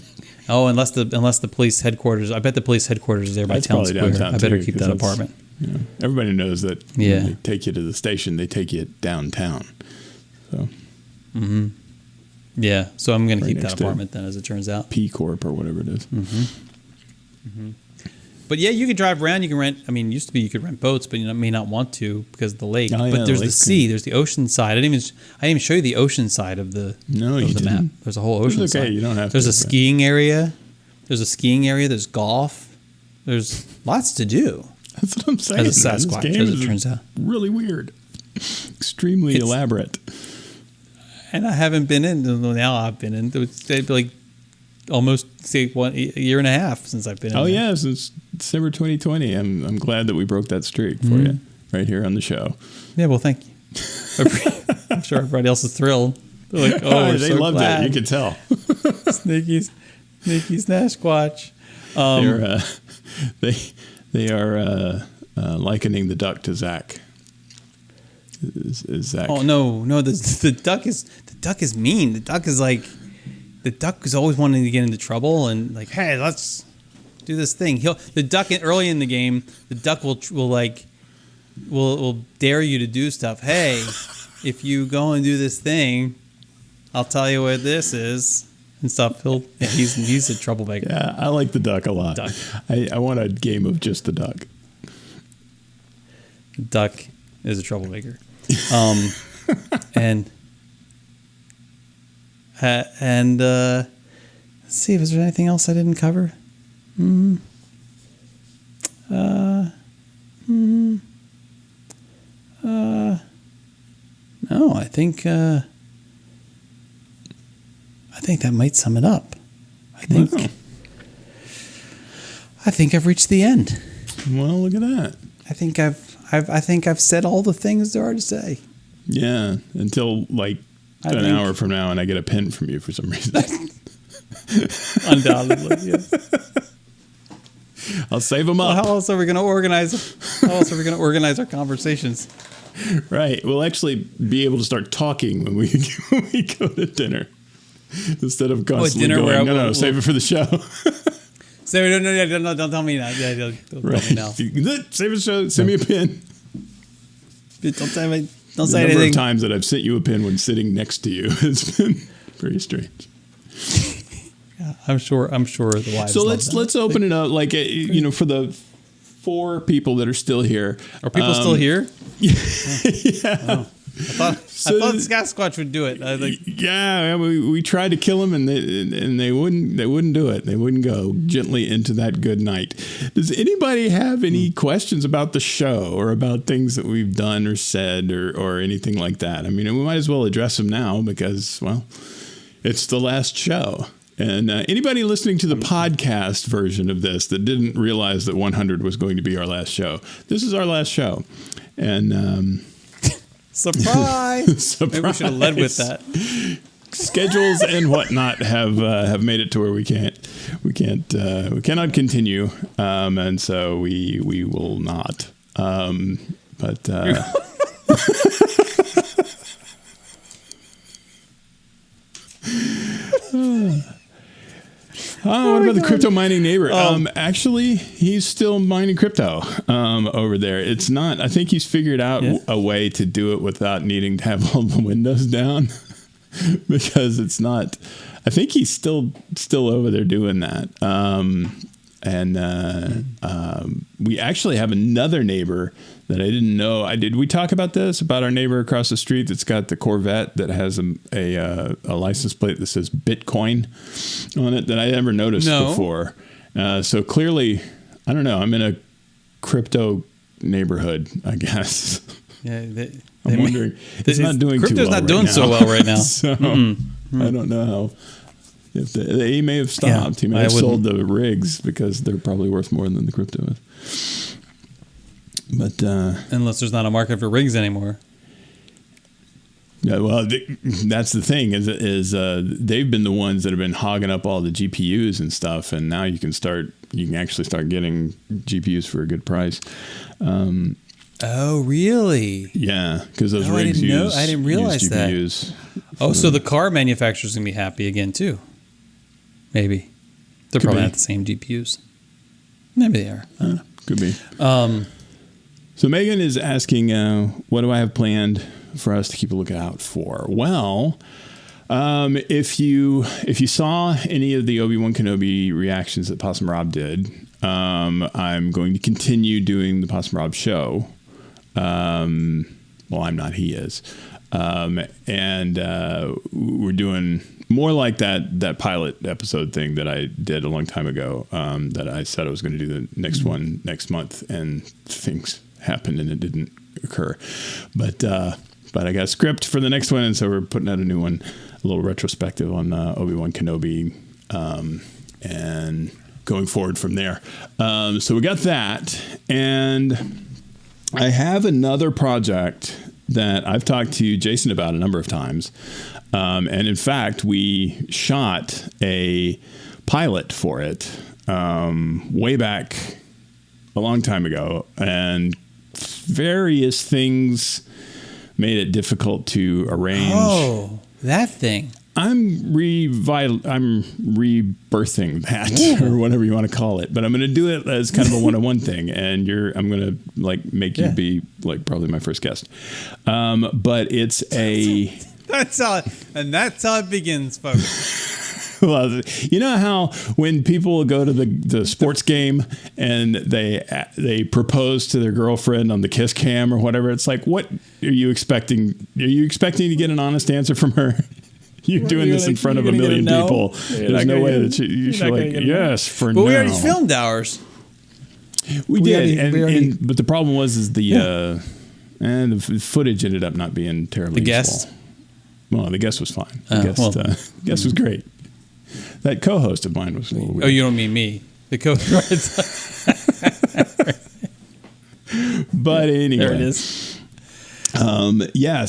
Oh, unless the police headquarters. I bet the police headquarters is there by That's town probably square. downtown I better too, keep 'cause that that's- apartment. Everybody knows that Yeah. when they take you to the station, they take you downtown. So. Mm-hmm. Yeah, so I'm going to Right keep that next to apartment then, as it turns out. P Corp or whatever it is. Mm-hmm. Mm-hmm. But yeah, you can drive around. You can rent. I mean, it used to be you could rent boats, but you may not want to because of the lake. Oh, yeah, but there's the the sea. There's the ocean side. I didn't even show you the ocean side of the map. There's a whole ocean side. You don't have. There's a skiing area. There's a skiing area. There's golf. There's lots to do. That's what I'm saying. As a Sasquatch, as it turns out, really weird, extremely elaborate. And I haven't been in. Now I've been in. They'd be like almost a year and a half since I've been in. Oh there. yeah, since December 2020. I'm glad that we broke that streak for you right here on the show. Yeah, well, thank you. I'm sure everybody else is thrilled. They're like, oh, they loved it. You could tell. Sneaky Sasquatch. They are likening the duck to Zach. Is Zach? Oh no! The duck is mean. The duck is always wanting to get into trouble and like, hey, let's do this thing. The duck early in the game, the duck will dare you to do stuff. Hey, if you go and do this thing, I'll tell you what this is and stuff. He's a troublemaker. Yeah, I like the duck a lot. I want a game of just the duck. The duck is a troublemaker. And let's see, was there anything else I didn't cover? No, I think that might sum it up. I think I've reached the end. Well, look at that. I think I've said all the things there are to say. Yeah, until like an hour from now, and I get a pin from you for some reason. Undoubtedly, yes. I'll save them up. Well, how else are we going to organize our conversations? Right. We'll actually be able to start talking when we go to dinner instead of constantly going, no, save it for the show. No, don't tell me that. Yeah, don't tell me now. Save the show. Send me a pin. Don't say anything. The number of times that I've sent you a pin when sitting next to you has been pretty strange. Yeah, I'm sure the wives. So let's open it up, like for the 4 people that are still here. Are people still here? Yeah. Oh. I thought Sasquatch would do it. We tried to kill them, and they wouldn't do it. They wouldn't go gently into that good night. Does anybody have any questions about the show or about things that we've done or said or anything like that? I mean, we might as well address them now because, well, it's the last show. And anybody listening to the podcast version of this that didn't realize that 100 was going to be our last show, this is our last show. And surprise! Maybe we should have led with that. Schedules and whatnot have made it to where we cannot continue, and so we will not. What about the crypto mining neighbor? Actually, he's still mining crypto over there. It's not. I think he's figured out a way to do it without needing to have all the windows down, because it's not. I think he's still over there doing that. We actually have another neighbor that I didn't know. Did we talk about this, about our neighbor across the street that's got the Corvette that has a license plate that says Bitcoin on it that I never noticed before? So clearly, I don't know. I'm in a crypto neighborhood, I guess. Yeah, I'm wondering. It's not doing too well. Crypto's not doing so well right now. So I don't know how. If he may have stopped. He may have sold the rigs because they're probably worth more than the crypto is. But unless there's not a market for rigs anymore. Yeah, well, that's the thing is they've been the ones that have been hogging up all the GPUs and stuff, and now you can actually start getting GPUs for a good price. Oh, really? Yeah, because those rigs I didn't realize GPUs. Oh, so the car manufacturer's gonna be happy again too. Maybe they're probably not the same GPUs. Maybe they are. Could be. So Megan is asking, what do I have planned for us to keep a lookout for? Well, if you saw any of the Obi-Wan Kenobi reactions that Possum Rob did, I'm going to continue doing the Possum Rob show. Well, I'm not. He is. And we're doing more like that pilot episode thing that I did a long time ago, that I said I was going to do the next one next month, and things happened and it didn't occur. But I got a script for the next one, and so we're putting out a new one, a little retrospective on Obi-Wan Kenobi, and going forward from there. So we got that, and I have another project that I've talked to Jason about a number of times. And in fact, we shot a pilot for it way back a long time ago, and various things made it difficult to arrange. Oh, that thing. I'm rebirthing that, or whatever you want to call it, but I'm going to do it as kind of a one-on-one thing, and I'm going to make you be like probably my first guest. But it's that's how it begins, folks. Well, you know how when people go to the sports game and they propose to their girlfriend on the kiss cam or whatever, it's like, what are you expecting? Are you expecting to get an honest answer from her? You're doing this in front of a million people. There's no way that you should like, yes, for now. But we already filmed ours. We did. But the problem was the footage ended up not being terribly useful. Well, the guest was fine. The guest was great. That co-host of mine was a little weird. Oh, you don't mean me. The co-host. But anyway. There it is.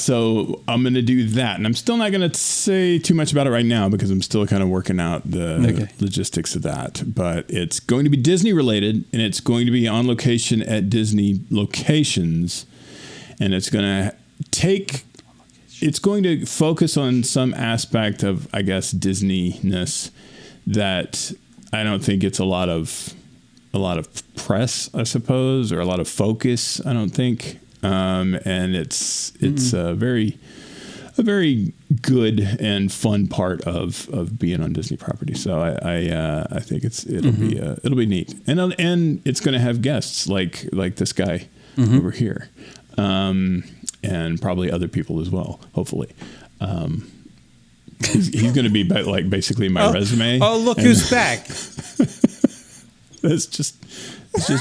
So I'm going to do that. And I'm still not going to say too much about it right now because I'm still kind of working out the logistics of that. But it's going to be Disney related, and it's going to be on location at Disney locations. And it's going to focus on some aspect of, I guess, Disney-ness that I don't think gets a lot of press, I suppose, or a lot of focus, I don't think. And it's a very good and fun part of being on Disney property. So I think it'll be neat, and it's going to have guests like this guy over here, and probably other people as well. Hopefully, he's going to be basically my resume. Oh, look who's back! It's just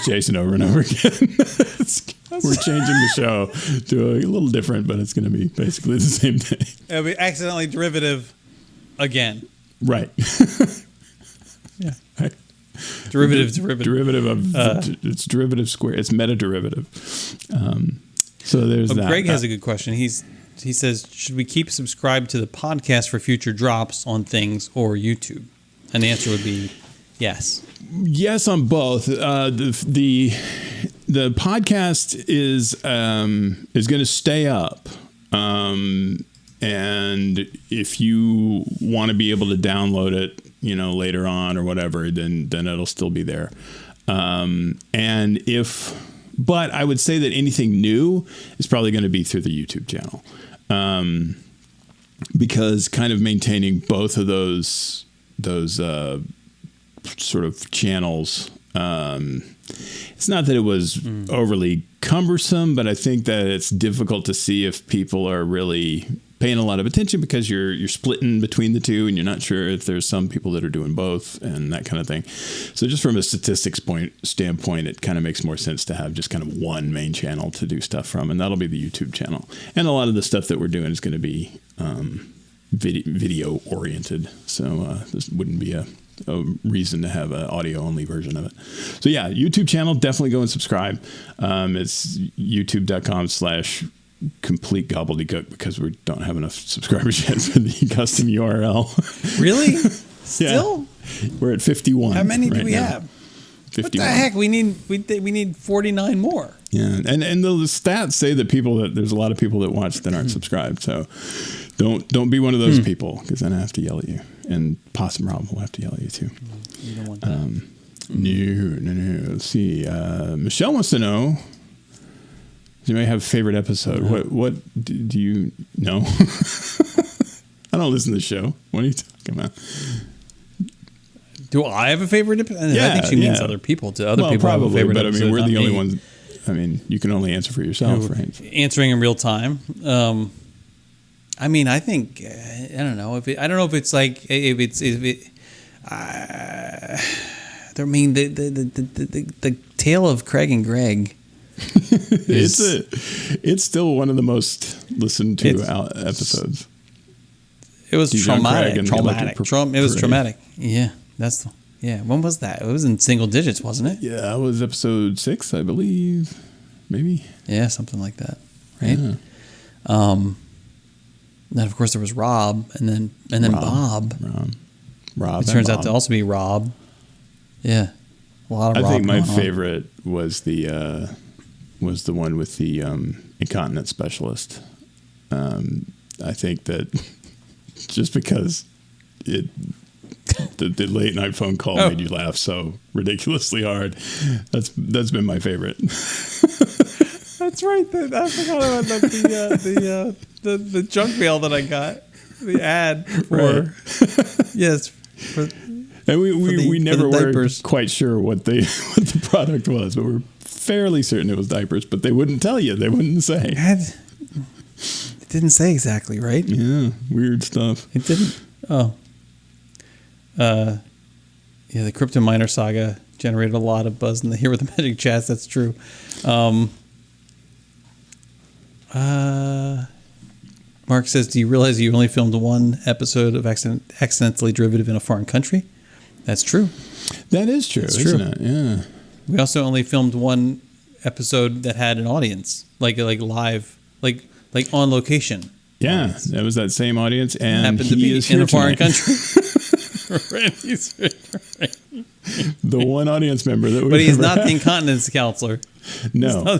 Jason over and over again. We're changing the show to a little different, but it's going to be basically the same thing. It'll be accidentally derivative again. Right. Yeah. Derivative. Derivative of it's derivative square. It's meta derivative. So there's that. Greg has a good question. He says, should we keep subscribed to the podcast for future drops on things or YouTube? And the answer would be yes. Yes, on both. The podcast is going to stay up, and if you want to be able to download it, later on or whatever, then it'll still be there. But I would say that anything new is probably going to be through the YouTube channel, because kind of maintaining both of those sort of channels. It's not that it was overly cumbersome, but I think that it's difficult to see if people are really paying a lot of attention because you're splitting between the two, and you're not sure if there's some people that are doing both and that kind of thing. So just from a statistics standpoint, it kind of makes more sense to have just kind of one main channel to do stuff from, and that'll be the YouTube channel. And a lot of the stuff that we're doing is going to be video oriented. So this wouldn't be a reason to have an audio only version of it. So yeah, YouTube channel, definitely go and subscribe. It's youtube.com/complete gobbledygook because we don't have enough subscribers yet for the custom URL. Really? Still? Yeah. We're at 51. How many do we have? 51. What the heck? We need 49 more. Yeah, and the stats say that there's a lot of people that watch that aren't subscribed. So don't be one of those people, because then I have to yell at you, and Possum Rob will have to yell at you too. You don't want that. No. Let's see. Michelle wants to know, Does anybody have a favorite episode? No. What do you know? I don't listen to the show. What are you talking about? Do I have a favorite episode? I think she means other people. To other people probably, have a favorite but episode. I mean, we're the only me. ones. I mean, you can only answer for yourself, right? Answering in real time. I mean, I think I don't know if it's like I mean the tale of Craig and Greg. It's still one of the most listened to episodes. It was traumatic. It was Parade. traumatic. Yeah, When was that? It was in single digits, wasn't it? Yeah, that was episode 6, I believe. Maybe. Yeah, something like that. Right. Yeah. Then of course there was Rob, and then Bob. Rob. It turns out to also be Rob. Yeah, a lot of Rob. I think my favorite was the one with the incontinence specialist. I think that just because the late night phone call made you laugh so ridiculously hard, that's been my favorite. That's right. I forgot about the junk mail that I got. The ad for yes. And we never were quite sure what the product was, but we're fairly certain it was diapers. But they wouldn't tell you. They wouldn't say. It didn't say exactly, right? Yeah, weird stuff. It didn't. Oh. The Crypto Miner saga generated a lot of buzz in the Here with the Magic chats. That's true. Mark says, do you realize you only filmed one episode of Accidentally Derivative in a Foreign Country? That's true. That is true, isn't it? Yeah. We also only filmed one episode that had an audience, like live, like on location. Yeah, audience. That was that same audience, and happened to be in a foreign country. The one audience member that we. But he's not the incontinence counselor. No.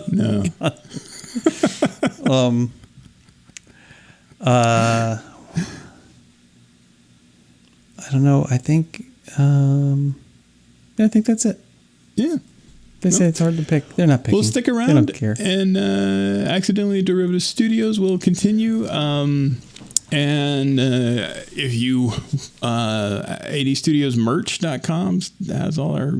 I don't know. I think that's it. Yeah. They say it's hard to pick. They're not picking. We'll stick around. They don't care. And Accidentally Derivative Studios will continue. And if you 80studiosmerch.com has all our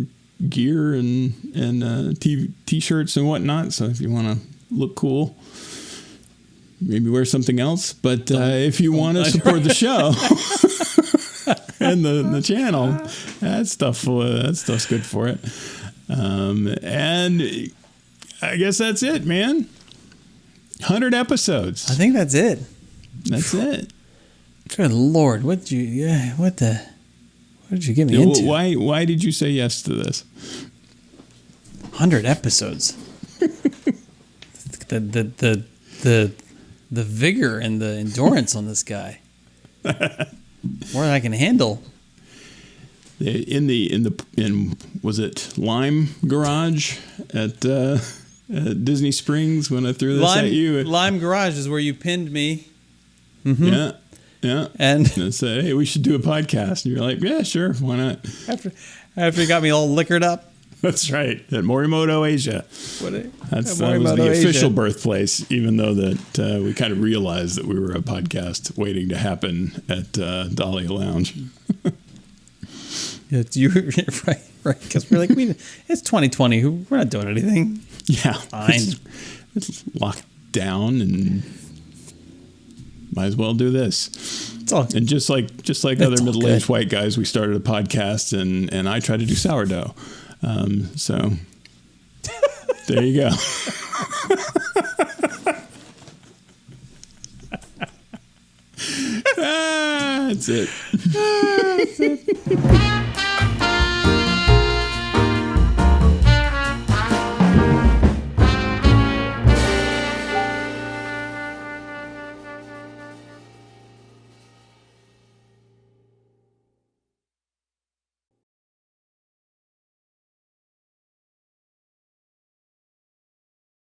gear and t-shirts and whatnot. So if you want to look cool, maybe wear something else. But if you want to support the show and the channel, that stuff's good for it. And I guess that's it, man. 100 episodes. I think that's it. That's it. Good Lord, what did you get me into? Why did you say yes to this? 100 episodes. the vigor and the endurance on this guy. More than I can handle. In was it Lime Garage at Disney Springs when I threw this at you? Lime Garage is where you pinned me. Mm-hmm. Yeah. And said, hey, we should do a podcast. And you're like, yeah, sure, why not? After you got me all liquored up. That's right, at Morimoto, Asia. That was the official birthplace, even though that we kind of realized that we were a podcast waiting to happen at Dahlia Lounge. Yeah, right, because we're like, it's 2020. We're not doing anything. Yeah, fine. It's locked down and might as well do this. And just like other middle-aged white guys, we started a podcast, and I tried to do sourdough. So there you go. That's it.